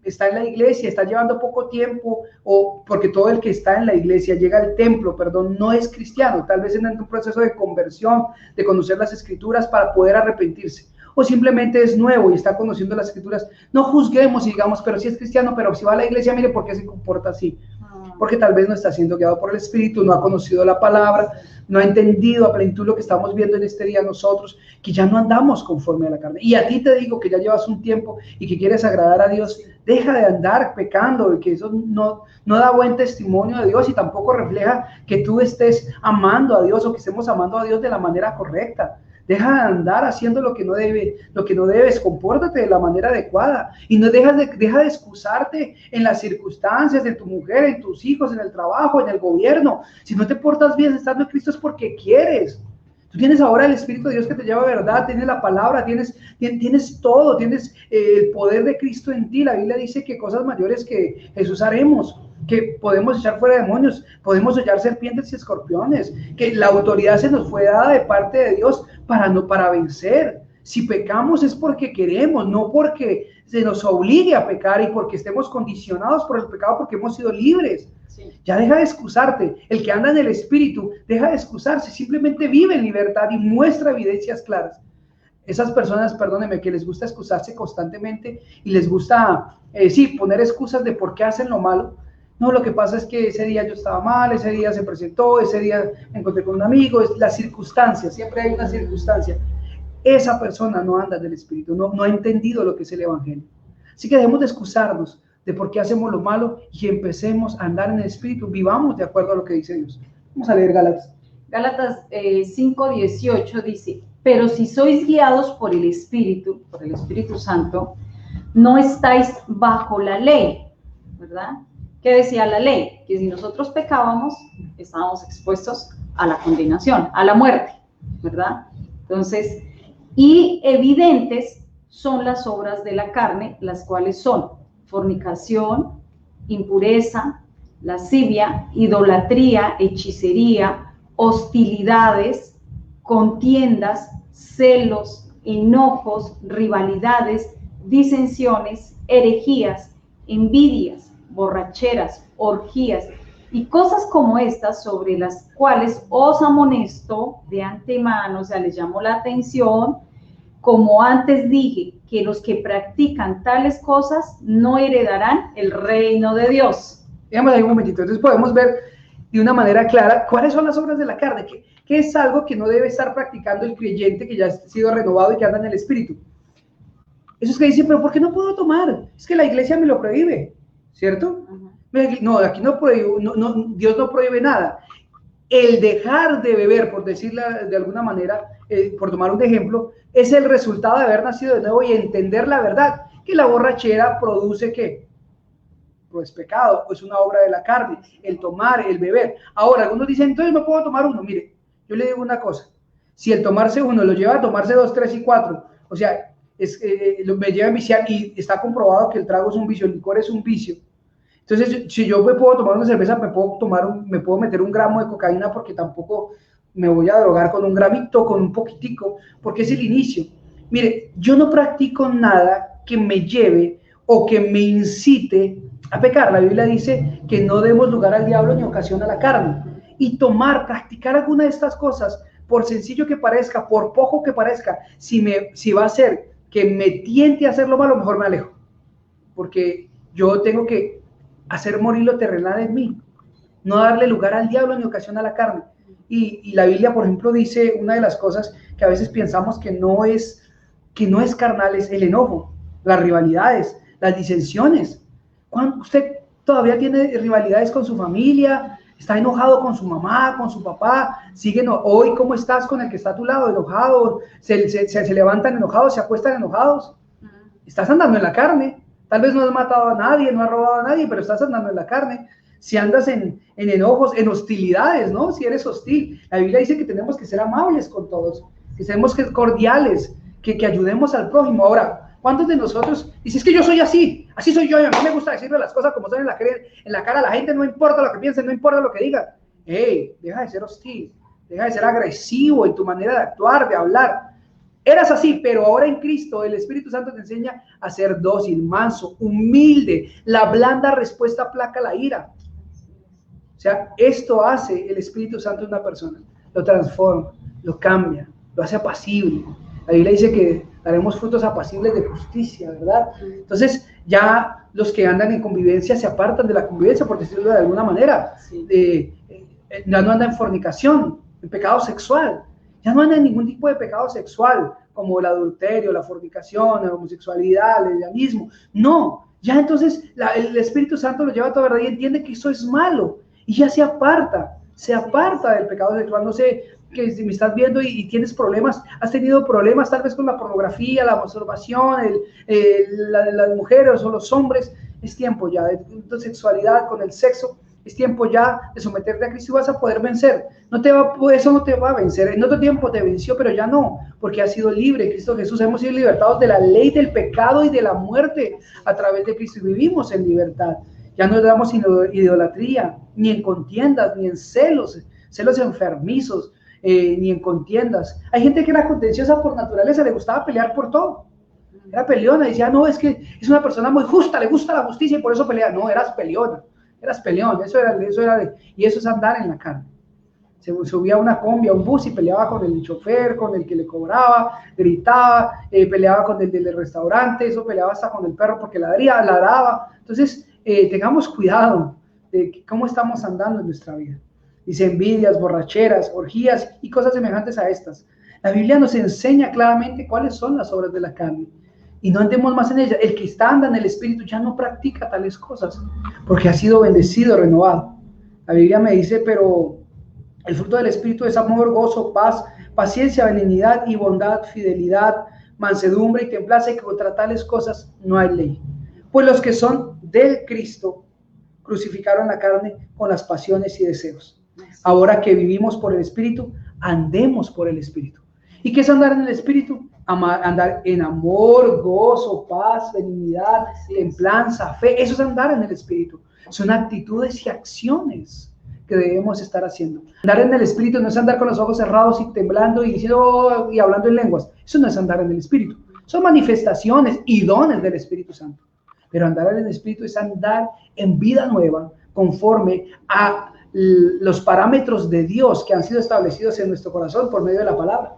está en la iglesia, está llevando poco tiempo, o porque todo el que está en la iglesia, llega al templo, perdón, no es cristiano, tal vez en un proceso de conversión, de conocer las escrituras para poder arrepentirse, o simplemente es nuevo y está conociendo las escrituras, no juzguemos y digamos, pero si es cristiano, pero si va a la iglesia, mire por qué se comporta así. Porque tal vez no está siendo guiado por el Espíritu, no ha conocido la palabra, no ha entendido a plenitud lo que estamos viendo en este día nosotros, que ya no andamos conforme a la carne. Y a ti te digo que ya llevas un tiempo y que quieres agradar a Dios, deja de andar pecando, que eso no da buen testimonio de Dios y tampoco refleja que tú estés amando a Dios o que estemos amando a Dios de la manera correcta. Deja de andar haciendo lo que no debes, compórtate de la manera adecuada y no deja de excusarte en las circunstancias de tu mujer, en tus hijos, en el trabajo, en el gobierno. Si no te portas bien estando en Cristo es porque quieres. Tú tienes ahora el Espíritu de Dios que te lleva a verdad, tienes la palabra, tienes todo, tienes el poder de Cristo en ti. La Biblia dice que cosas mayores que Jesús haremos, que podemos echar fuera demonios, podemos hollar serpientes y escorpiones, que la autoridad se nos fue dada de parte de Dios para vencer. Si pecamos es porque queremos, no porque se nos obligue a pecar y porque estemos condicionados por el pecado, porque hemos sido libres. Sí. Ya deja de excusarte. El que anda en el Espíritu deja de excusarse, simplemente vive en libertad y muestra evidencias claras. Esas personas, perdónenme, que les gusta excusarse constantemente y les gusta, poner excusas de por qué hacen lo malo. No, lo que pasa es que ese día yo estaba mal, ese día se presentó, ese día me encontré con un amigo, es la circunstancia, siempre hay una circunstancia. Esa persona no anda del Espíritu, no ha entendido lo que es el Evangelio. Así que dejemos de excusarnos de por qué hacemos lo malo y empecemos a andar en el Espíritu, vivamos de acuerdo a lo que dice Dios. Vamos a leer Gálatas. Gálatas 5:18 dice, pero si sois guiados por el Espíritu Santo, no estáis bajo la ley, ¿verdad? ¿Qué decía la ley? Que si nosotros pecábamos, estábamos expuestos a la condenación, a la muerte, ¿verdad? Entonces, y evidentes son las obras de la carne, las cuales son fornicación, impureza, lascivia, idolatría, hechicería, hostilidades, contiendas, celos, enojos, rivalidades, disensiones, herejías, envidias, borracheras, orgías y cosas como estas, sobre las cuales os amonesto de antemano, o sea, les llamo la atención, como antes dije, que los que practican tales cosas no heredarán el reino de Dios. Digamos ahí un momentito, entonces podemos ver de una manera clara cuáles son las obras de la carne, que es algo que no debe estar practicando el creyente que ya ha sido renovado y que anda en el Espíritu. Eso es que dicen, pero ¿por qué no puedo tomar? Es que la iglesia me lo prohíbe, ¿cierto? No, aquí no prohíbe, Dios no prohíbe nada. El dejar de beber, por decirlo de alguna manera, por tomar un ejemplo, es el resultado de haber nacido de nuevo y entender la verdad, que la borrachera produce ¿qué? Pues pecado, es una obra de la carne, el tomar, el beber. Ahora, algunos dicen, entonces no puedo tomar uno. Mire, yo le digo una cosa, si el tomarse uno lo lleva a tomarse 2, 3 y 4, o sea, me lleva a viciar y está comprobado que el trago es un vicio, el licor es un vicio. Entonces, si yo me puedo tomar una cerveza, me puedo meter 1 gramo de cocaína porque tampoco me voy a drogar con 1 gramito, con un poquitico, porque es el inicio. Mire, yo no practico nada que me lleve o que me incite a pecar. La Biblia dice que no demos lugar al diablo ni ocasión a la carne. Y practicar alguna de estas cosas, por sencillo que parezca, por poco que parezca, si va a ser que me tiente a hacer lo malo, mejor me alejo. Porque yo tengo que hacer morir lo terrenal en mí, no darle lugar al diablo ni ocasión a la carne. Y la Biblia, por ejemplo, dice una de las cosas que a veces pensamos que no es carnal, es el enojo, las rivalidades, las disensiones. ¿Cuándo usted todavía tiene rivalidades con su familia? ¿Está enojado con su mamá, con su papá? Hoy, ¿cómo estás con el que está a tu lado? ¿Enojado? ¿Se levantan enojados? ¿Se acuestan enojados? Estás andando en la carne. Tal vez no has matado a nadie, no has robado a nadie, pero estás andando en la carne. Si andas en enojos, en hostilidades, ¿no? Si eres hostil. La Biblia dice que tenemos que ser amables con todos, que tenemos que ser cordiales, que ayudemos al prójimo. Ahora, ¿cuántos de nosotros dicen, es que yo soy así soy yo, y a mí me gusta decirle las cosas como son en la cara a la gente, no importa lo que piensen, no importa lo que digan? Hey, deja de ser hostil, deja de ser agresivo en tu manera de actuar, de hablar. Eras así, pero ahora en Cristo el Espíritu Santo te enseña a ser dócil, manso, humilde. La blanda respuesta aplaca la ira. O sea, esto hace el Espíritu Santo en una persona. Lo transforma, lo cambia, lo hace apacible. La Biblia dice que daremos frutos apacibles de justicia, ¿verdad? Entonces, ya los que andan en convivencia se apartan de la convivencia, por decirlo de alguna manera. Ya no andan en fornicación, en pecado sexual. Ya no andan en ningún tipo de pecado sexual, como el adulterio, la fornicación, la homosexualidad, el lesbianismo. No, ya entonces el Espíritu Santo lo lleva a toda verdad y entiende que eso es malo. Y ya se aparta del pecado sexual. No sé, que si me estás viendo y tienes problemas, has tenido problemas tal vez con la pornografía, la masturbación, las mujeres o los hombres, es tiempo ya de sexualidad, con el sexo, es tiempo ya de someterte a Cristo y vas a poder vencer. Eso no te va a vencer. En otro tiempo te venció, pero ya no, porque has sido libre. Cristo Jesús, hemos sido libertados de la ley del pecado y de la muerte a través de Cristo y vivimos en libertad. Ya no damos idolatría, ni en contiendas, ni en celos enfermizos, ni en contiendas. Hay gente que era contenciosa por naturaleza, le gustaba pelear por todo. Era peleona, decía, no, es que es una persona muy justa, le gusta la justicia y por eso pelea. No, eras peleona, eras peleón, y eso es andar en la carne. Se subía a una combi, a un bus y peleaba con el chofer, con el que le cobraba, gritaba, peleaba con el del restaurante, eso peleaba hasta con el perro porque ladraba. Entonces, tengamos cuidado de cómo estamos andando en nuestra vida. Dice envidias, borracheras, orgías y cosas semejantes a estas. La Biblia nos enseña claramente cuáles son las obras de la carne y no andemos más en ellas. El que anda en el Espíritu ya no practica tales cosas porque ha sido bendecido, renovado. La Biblia me dice, pero el fruto del Espíritu es amor, gozo, paz, paciencia, benignidad y bondad, fidelidad, mansedumbre y templanza, y que contra tales cosas no hay ley. Pues los que son del Cristo crucificaron la carne con las pasiones y deseos. Ahora que vivimos por el Espíritu, andemos por el Espíritu. ¿Y qué es andar en el Espíritu? Andar en amor, gozo, paz, benignidad, templanza, fe. Eso es andar en el Espíritu. Son actitudes y acciones que debemos estar haciendo. Andar en el Espíritu no es andar con los ojos cerrados y temblando y diciendo y hablando en lenguas. Eso no es andar en el Espíritu. Son manifestaciones y dones del Espíritu Santo. Pero andar en el Espíritu es andar en vida nueva conforme a los parámetros de Dios que han sido establecidos en nuestro corazón por medio de la palabra.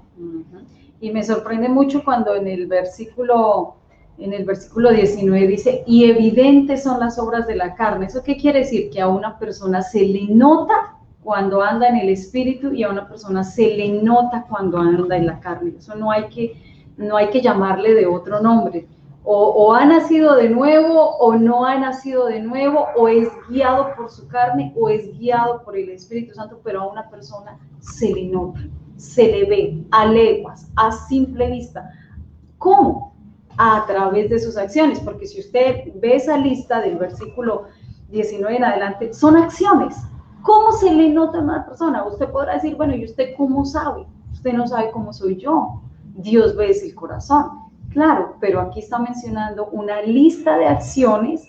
Y me sorprende mucho cuando en el versículo 19 dice, y evidentes son las obras de la carne. ¿Eso qué quiere decir? Que a una persona se le nota cuando anda en el Espíritu y a una persona se le nota cuando anda en la carne. Eso no hay que llamarle de otro nombre. O ha nacido de nuevo o no ha nacido de nuevo, o es guiado por su carne o es guiado por el Espíritu Santo, pero a una persona se le nota, se le ve a leguas, a simple vista. ¿Cómo? A través de sus acciones, porque si usted ve esa lista del versículo 19 en adelante, son acciones. ¿Cómo se le nota a una persona? Usted podrá decir, bueno, ¿y usted cómo sabe? Usted no sabe cómo soy yo. Dios ve el corazón. Claro, pero aquí está mencionando una lista de acciones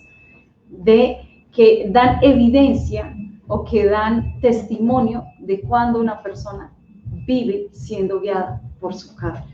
que dan evidencia o que dan testimonio de cuando una persona vive siendo guiada por su carne.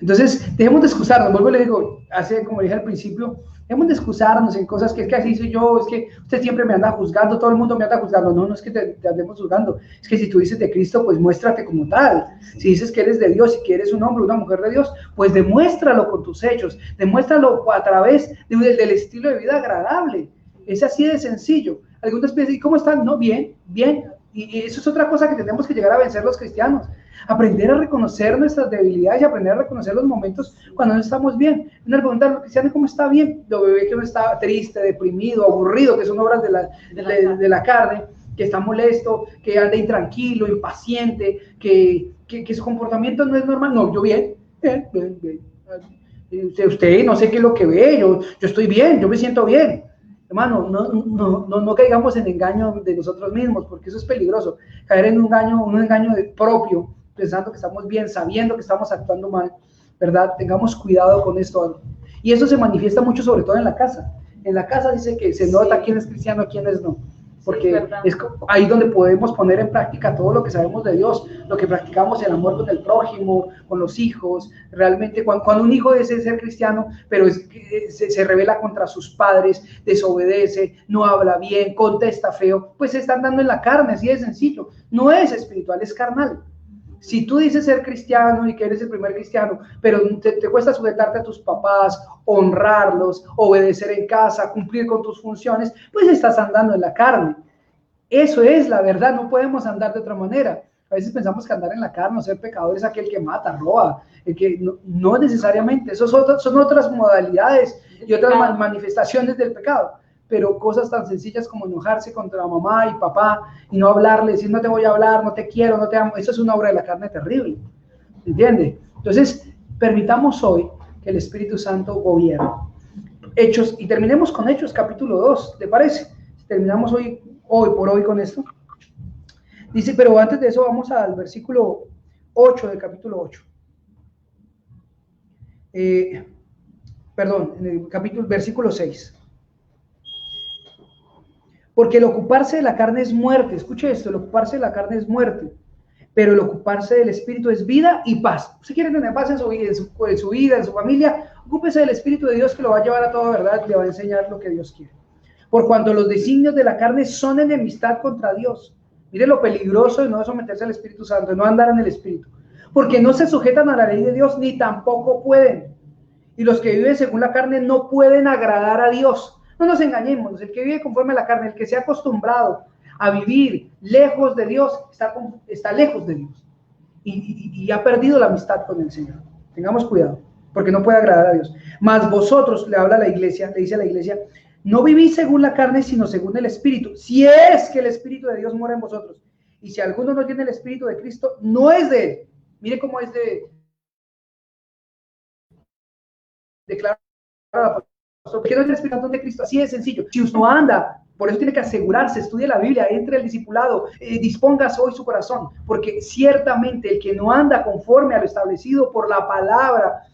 Entonces, dejemos de excusarnos. Vuelvo y le digo, como dije al principio, dejemos de excusarnos en cosas que es que así soy yo, es que usted siempre me anda juzgando, todo el mundo me anda juzgando. No, no es que te andemos juzgando, es que si tú dices de Cristo, pues muéstrate como tal. Si dices que eres de Dios y que eres un hombre, una mujer de Dios, pues demuéstralo con tus hechos, demuéstralo a través del estilo de vida agradable. Es así de sencillo. Algunas veces, ¿y cómo están? No, bien, bien. Y eso es otra cosa que tenemos que llegar a vencer los cristianos. Aprender a reconocer nuestras debilidades y aprender a reconocer los momentos cuando no estamos bien. Uno le pregunta a los cristianos cómo está bien, lo ve que uno está triste, deprimido, aburrido, que son obras de la carne, que está molesto, que anda intranquilo, impaciente, que su comportamiento no es normal. No, yo bien. Usted no sé qué es lo que ve, yo estoy bien, yo me siento bien. Hermano, no caigamos en engaño de nosotros mismos, porque eso es peligroso. Caer en un engaño propio, pensando que estamos bien, sabiendo que estamos actuando mal, ¿verdad? Tengamos cuidado con esto. Y eso se manifiesta mucho, sobre todo en la casa. En la casa dice que se nota quién es cristiano, quién es no. porque es ahí donde podemos poner en práctica todo lo que sabemos de Dios, lo que practicamos, el amor con el prójimo, con los hijos. Realmente cuando un hijo desea ser cristiano, pero se rebela contra sus padres, desobedece, no habla bien, contesta feo, pues se están dando en la carne, así de sencillo. No es espiritual, es carnal. Si tú dices ser cristiano y que eres el primer cristiano, pero te cuesta sujetarte a tus papás, honrarlos, obedecer en casa, cumplir con tus funciones, pues estás andando en la carne. Eso es la verdad, no podemos andar de otra manera. A veces pensamos que andar en la carne o ser pecador es aquel que mata, roba, el que no necesariamente, eso son otras modalidades y otras manifestaciones del pecado. Pero cosas tan sencillas como enojarse contra mamá y papá y no hablarle, decir no te voy a hablar, no te quiero, no te amo, eso es una obra de la carne terrible, ¿entiende? Entonces, permitamos hoy que el Espíritu Santo gobierne. Hechos, y terminemos con Hechos capítulo 2, ¿te parece? Terminamos hoy por hoy con esto. Dice, pero antes de eso vamos al versículo 8 del capítulo 8. En el versículo 6. Porque el ocuparse de la carne es muerte. Escuche esto, el ocuparse de la carne es muerte, pero el ocuparse del Espíritu es vida y paz. Si quiere tener paz en su vida, en su familia, ocúpese del Espíritu de Dios, que lo va a llevar a toda verdad, le va a enseñar lo que Dios quiere. Por cuanto los designios de la carne son enemistad contra Dios. Mire lo peligroso de no someterse al Espíritu Santo, de no andar en el Espíritu. Porque no se sujetan a la ley de Dios, ni tampoco pueden. Y los que viven según la carne no pueden agradar a Dios. No nos engañemos, el que vive conforme a la carne, el que se ha acostumbrado a vivir lejos de Dios, está lejos de Dios y ha perdido la amistad con el Señor. Tengamos cuidado, porque no puede agradar a Dios. Mas vosotros, le habla a la iglesia, le dice a la iglesia, no vivís según la carne, sino según el Espíritu, si es que el Espíritu de Dios mora en vosotros. Y si alguno no tiene el Espíritu de Cristo, no es de él. Mire cómo es declara porque no es el Espíritu Santo de Cristo, así de sencillo. Si usted no anda, por eso tiene que asegurarse, estudie la Biblia, entre al discipulado, dispongas hoy su corazón, porque ciertamente el que no anda conforme a lo establecido por la palabra,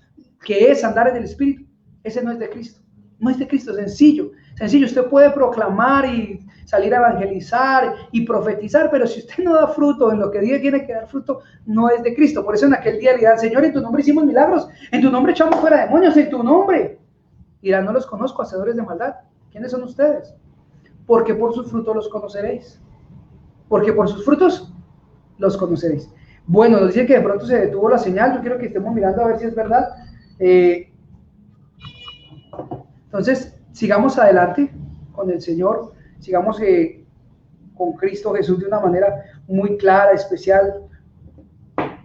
que es andar en el Espíritu, ese no es de Cristo. No es de Cristo, sencillo. Usted puede proclamar y salir a evangelizar y profetizar, pero si usted no da fruto en lo que Dios tiene que dar fruto, no es de Cristo. Por eso en aquel día le dirán, Señor, en tu nombre hicimos milagros, en tu nombre echamos fuera demonios, en tu nombre. Dirán, no los conozco, hacedores de maldad. ¿Quiénes son ustedes? Porque por sus frutos los conoceréis. Porque por sus frutos los conoceréis. Bueno, nos dice que de pronto se detuvo la señal. Yo quiero que estemos mirando a ver si es verdad. Entonces, sigamos adelante con el Señor. Sigamos con Cristo Jesús de una manera muy clara, especial.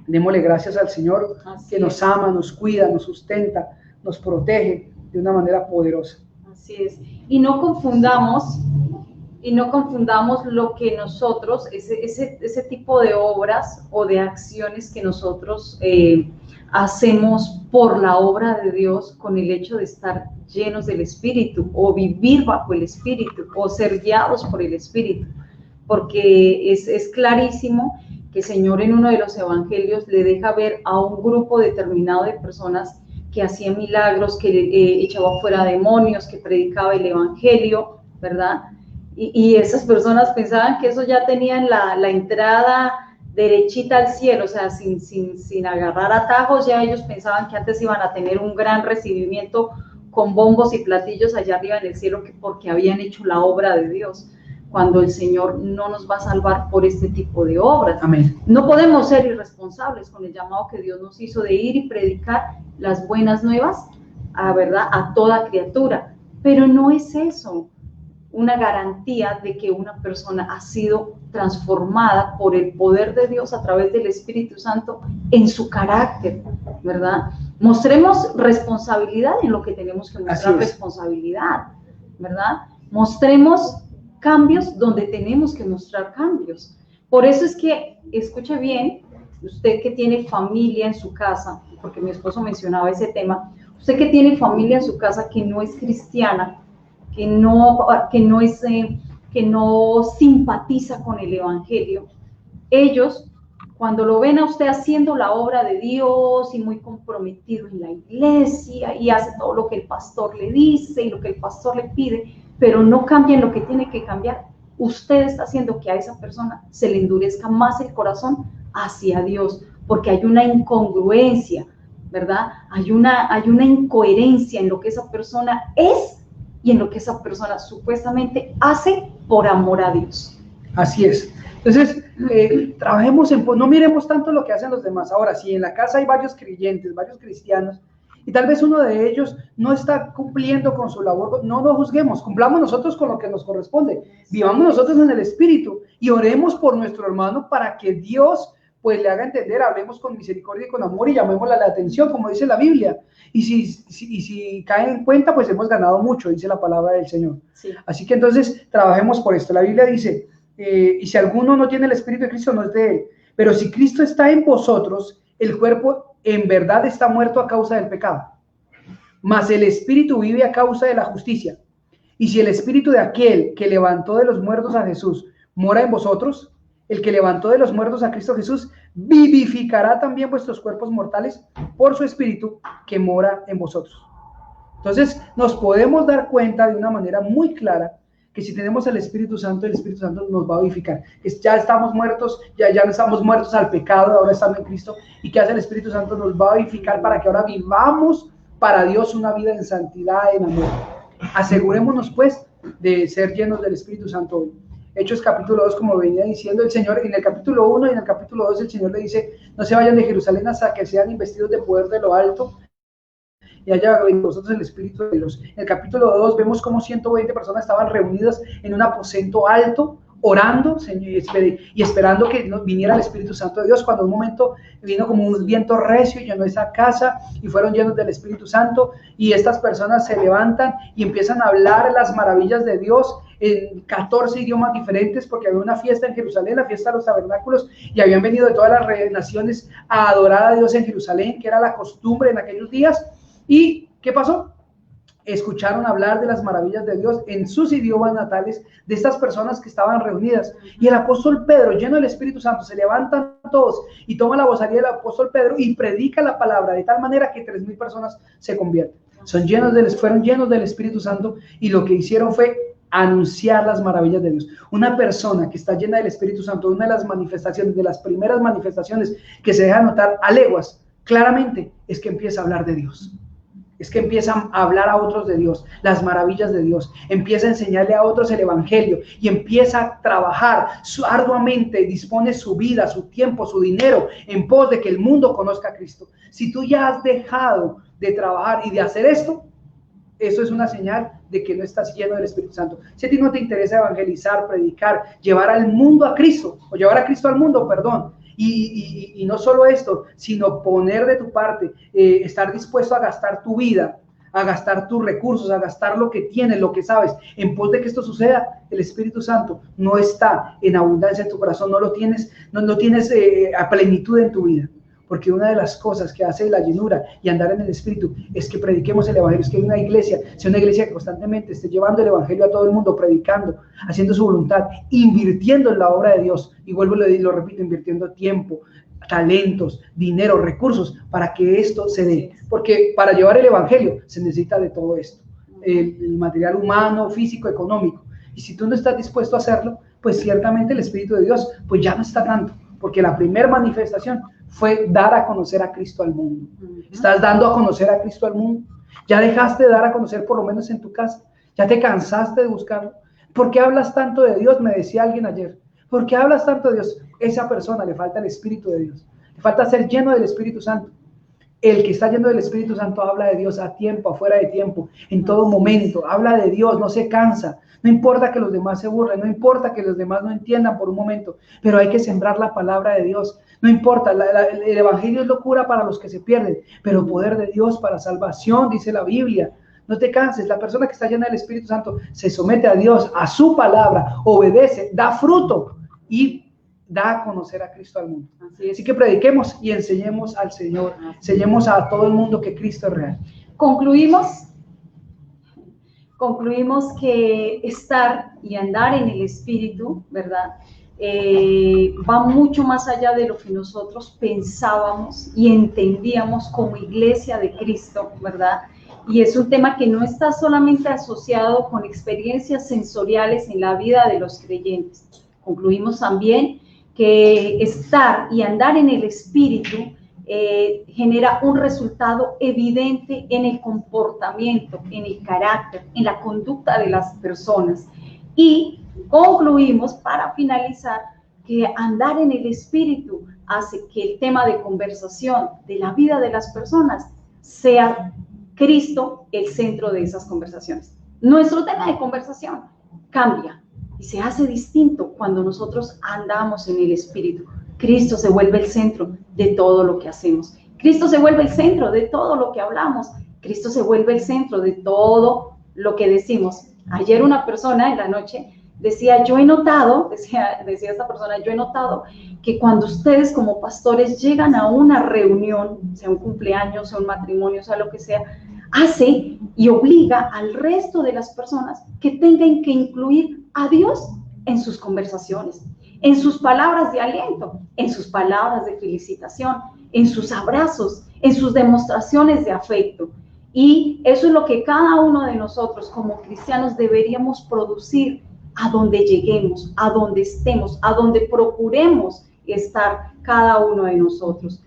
Démosle gracias al Señor que nos ama, nos cuida, nos sustenta, nos protege de una manera poderosa. Así es. Y no confundamos lo que nosotros, ese tipo de obras o de acciones que nosotros hacemos por la obra de Dios con el hecho de estar llenos del Espíritu o vivir bajo el Espíritu o ser guiados por el Espíritu, porque es clarísimo que el Señor en uno de los evangelios le deja ver a un grupo determinado de personas que hacía milagros, que echaba fuera demonios, que predicaba el evangelio, ¿verdad? Y esas personas pensaban que eso ya tenían la entrada derechita al cielo, o sea, sin agarrar atajos, ya ellos pensaban que antes iban a tener un gran recibimiento con bombos y platillos allá arriba en el cielo, porque habían hecho la obra de Dios, cuando el Señor no nos va a salvar por este tipo de obras. Amén. No podemos ser irresponsables con el llamado que Dios nos hizo de ir y predicar las buenas nuevas, ¿verdad?, a toda criatura, pero no es eso una garantía de que una persona ha sido transformada por el poder de Dios a través del Espíritu Santo en su carácter, ¿verdad? Mostremos responsabilidad en lo que tenemos que mostrar responsabilidad, ¿verdad? Mostremos cambios donde tenemos que mostrar cambios. Por eso es que, escuche bien, usted que tiene familia en su casa, porque mi esposo mencionaba ese tema, usted que tiene familia en su casa que no es cristiana, que no simpatiza con el evangelio, ellos, cuando lo ven a usted haciendo la obra de Dios y muy comprometido en la iglesia y hace todo lo que el pastor le dice y lo que el pastor le pide, pero no cambia en lo que tiene que cambiar, usted está haciendo que a esa persona se le endurezca más el corazón hacia Dios, porque hay una incongruencia, ¿verdad? Hay una incoherencia en lo que esa persona es y en lo que esa persona supuestamente hace por amor a Dios. Así es. Entonces, trabajemos no miremos tanto lo que hacen los demás. Ahora, si en la casa hay varios creyentes, varios cristianos, y tal vez uno de ellos no está cumpliendo con su labor, no lo juzguemos, cumplamos nosotros con lo que nos corresponde, vivamos nosotros en el Espíritu y oremos por nuestro hermano para que Dios pues le haga entender, hablemos con misericordia y con amor y llamémosle la atención, como dice la Biblia. Y si caen en cuenta, pues hemos ganado mucho, dice la palabra del Señor. Sí. Así que entonces trabajemos por esto. La Biblia dice, y si alguno no tiene el Espíritu de Cristo, no es de él. Pero si Cristo está en vosotros, el cuerpo en verdad está muerto a causa del pecado, mas el Espíritu vive a causa de la justicia. Y si el Espíritu de aquel que levantó de los muertos a Jesús mora en vosotros, el que levantó de los muertos a Cristo Jesús vivificará también vuestros cuerpos mortales por su Espíritu que mora en vosotros. Entonces nos podemos dar cuenta de una manera muy clara que si tenemos el Espíritu Santo nos va a vivificar. Ya estamos muertos, ya no estamos muertos al pecado, ahora estamos en Cristo. ¿Y qué hace el Espíritu Santo? Nos va a vivificar para que ahora vivamos para Dios una vida en santidad, en amor. Asegurémonos pues de ser llenos del Espíritu Santo hoy. Hechos capítulo 2, como venía diciendo el Señor, en el capítulo 1 y en el capítulo 2 el Señor le dice, no se vayan de Jerusalén hasta que sean investidos de poder de lo alto y haya en vosotros el Espíritu de Dios. En el capítulo 2 vemos cómo 120 personas estaban reunidas en un aposento alto, orando y esperando que viniera el Espíritu Santo de Dios, cuando en un momento vino como un viento recio y llenó esa casa y fueron llenos del Espíritu Santo, y estas personas se levantan y empiezan a hablar las maravillas de Dios en 14 idiomas diferentes, porque había una fiesta en Jerusalén, la fiesta de los tabernáculos, y habían venido de todas las naciones a adorar a Dios en Jerusalén, que era la costumbre en aquellos días. ¿Y qué pasó? Escucharon hablar de las maravillas de Dios en sus idiomas natales de estas personas que estaban reunidas, y el apóstol Pedro, lleno del Espíritu Santo, se levantan todos y toma la vocería del apóstol Pedro y predica la palabra de tal manera que 3,000 personas se convierten. Fueron llenos del Espíritu Santo, y lo que hicieron fue anunciar las maravillas de Dios. Una persona que está llena del Espíritu Santo, una de las manifestaciones, de las primeras manifestaciones que se deja notar a leguas claramente, es que empieza a hablar de Dios. Es que empiezan a hablar a otros de Dios, las maravillas de Dios, empieza a enseñarle a otros el evangelio y empieza a trabajar arduamente, dispone su vida, su tiempo, su dinero en pos de que el mundo conozca a Cristo. Si tú ya has dejado de trabajar y de hacer esto, eso es una señal de que no estás lleno del Espíritu Santo. Si a ti no te interesa evangelizar, predicar, llevar al mundo a Cristo, o llevar a Cristo al mundo, perdón, y no solo esto, sino poner de tu parte, estar dispuesto a gastar tu vida, a gastar tus recursos, a gastar lo que tienes, lo que sabes, en pos de que esto suceda, el Espíritu Santo no está en abundancia en tu corazón, no lo tienes, no tienes a plenitud en tu vida. Porque una de las cosas que hace la llenura y andar en el Espíritu es que prediquemos el Evangelio, es que una iglesia sea una iglesia que constantemente esté llevando el Evangelio a todo el mundo, predicando, haciendo su voluntad, invirtiendo en la obra de Dios, y vuelvo y lo repito, invirtiendo tiempo, talentos, dinero, recursos, para que esto se dé. Porque para llevar el Evangelio se necesita de todo esto, el material humano, físico, económico, y si tú no estás dispuesto a hacerlo, pues ciertamente el Espíritu de Dios pues ya no está tanto, porque la primera manifestación fue dar a conocer a Cristo al mundo. ¿Estás dando a conocer a Cristo al mundo? ¿Ya dejaste de dar a conocer por lo menos en tu casa? ¿Ya te cansaste de buscarlo? ¿Por qué hablas tanto de Dios? Me decía alguien ayer. ¿Por qué hablas tanto de Dios? Esa persona le falta el Espíritu de Dios. Le falta ser lleno del Espíritu Santo. El que está lleno del Espíritu Santo habla de Dios a tiempo, afuera de tiempo, en todo momento. Habla de Dios, no se cansa. No importa que los demás se burlen, no importa que los demás no entiendan por un momento, pero hay que sembrar la palabra de Dios. No importa, el Evangelio es locura para los que se pierden, pero poder de Dios para salvación, dice la Biblia. No te canses, la persona que está llena del Espíritu Santo se somete a Dios, a su palabra, obedece, da fruto y da a conocer a Cristo al mundo. Así que prediquemos y enseñemos al Señor, enseñemos a todo el mundo que Cristo es real. Concluimos que estar y andar en el Espíritu, ¿verdad? Va mucho más allá de lo que nosotros pensábamos y entendíamos como iglesia de Cristo, ¿verdad? y es un tema que no está solamente asociado con experiencias sensoriales en la vida de los creyentes. Concluimos también que estar y andar en el Espíritu genera un resultado evidente en el comportamiento, en el carácter, en la conducta de las personas. Y concluimos, para finalizar, que andar en el Espíritu hace que el tema de conversación de la vida de las personas sea Cristo el centro de esas conversaciones. Nuestro tema de conversación cambia y se hace distinto cuando nosotros andamos en el Espíritu. Cristo se vuelve el centro de todo lo que hacemos. Cristo se vuelve el centro de todo lo que hablamos. Cristo se vuelve el centro de todo lo que decimos. Ayer una persona en la noche decía, yo he notado, decía esta persona, yo he notado que cuando ustedes como pastores llegan a una reunión, sea un cumpleaños, sea un matrimonio, sea lo que sea, hace y obliga al resto de las personas que tengan que incluir a Dios en sus conversaciones, en sus palabras de aliento, en sus palabras de felicitación, en sus abrazos, en sus demostraciones de afecto. Y eso es lo que cada uno de nosotros como cristianos deberíamos producir a donde lleguemos, a donde estemos, a donde procuremos estar cada uno de nosotros.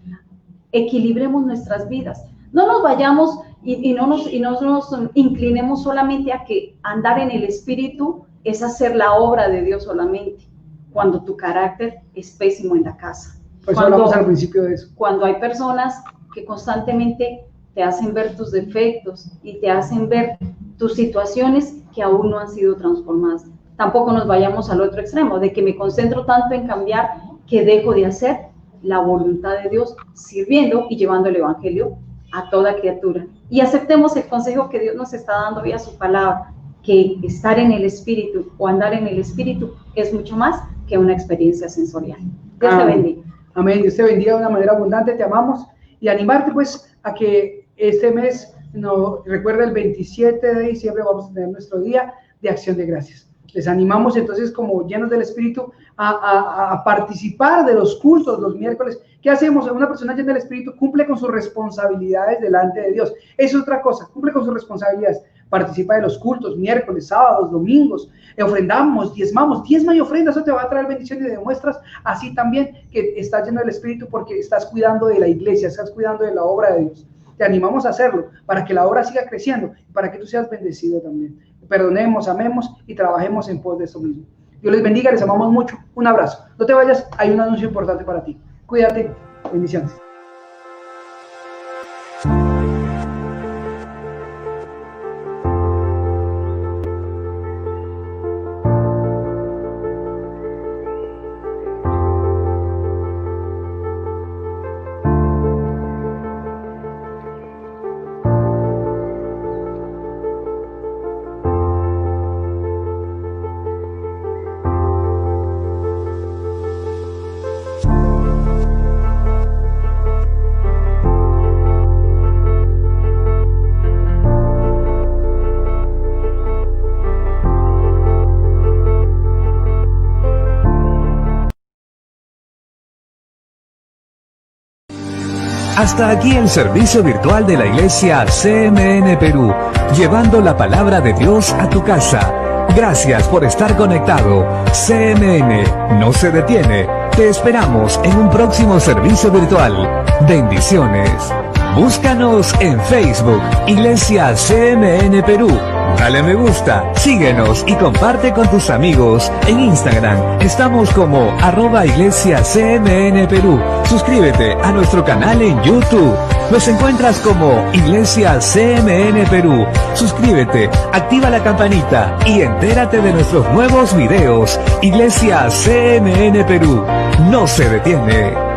Equilibremos nuestras vidas. No nos vayamos y no nos inclinemos solamente a que andar en el Espíritu es hacer la obra de Dios solamente, cuando tu carácter es pésimo en la casa. Pues hablamos al principio de eso. Cuando hay personas que constantemente te hacen ver tus defectos y te hacen ver tus situaciones que aún no han sido transformadas. Tampoco nos vayamos al otro extremo, de que me concentro tanto en cambiar que dejo de hacer la voluntad de Dios, sirviendo y llevando el Evangelio a toda criatura. Y aceptemos el consejo que Dios nos está dando vía su palabra, que estar en el Espíritu o andar en el Espíritu es mucho más que una experiencia sensorial. Dios te bendiga. Amén. Dios te bendiga de una manera abundante, te amamos. Y animarte pues a que este mes, recuerda, el 27 de diciembre vamos a tener nuestro día de acción de gracias. Les animamos entonces, como llenos del Espíritu, a participar de los cultos los miércoles. ¿Qué hacemos? Una persona llena del Espíritu cumple con sus responsabilidades delante de Dios. Eso es otra cosa, cumple con sus responsabilidades. Participa de los cultos, miércoles, sábados, domingos, ofrendamos, diezma y ofrenda, eso te va a traer bendición y demuestras así también que estás lleno del Espíritu porque estás cuidando de la iglesia, estás cuidando de la obra de Dios. Te animamos a hacerlo para que la obra siga creciendo, para que tú seas bendecido también. Perdonemos, amemos y trabajemos en pos de eso mismo. Dios les bendiga, les amamos mucho. Un abrazo. No te vayas, hay un anuncio importante para ti. Cuídate. Bendiciones. Hasta aquí el servicio virtual de la Iglesia CMN Perú, llevando la palabra de Dios a tu casa. Gracias por estar conectado. CMN no se detiene. Te esperamos en un próximo servicio virtual. Bendiciones. Búscanos en Facebook, Iglesia CMN Perú. Dale me gusta, síguenos y comparte con tus amigos. En Instagram estamos como @IglesiaCMN Perú. Suscríbete a nuestro canal en YouTube. Nos encuentras como Iglesia CMN Perú. Suscríbete, activa la campanita y entérate de nuestros nuevos videos. Iglesia CMN Perú no se detiene.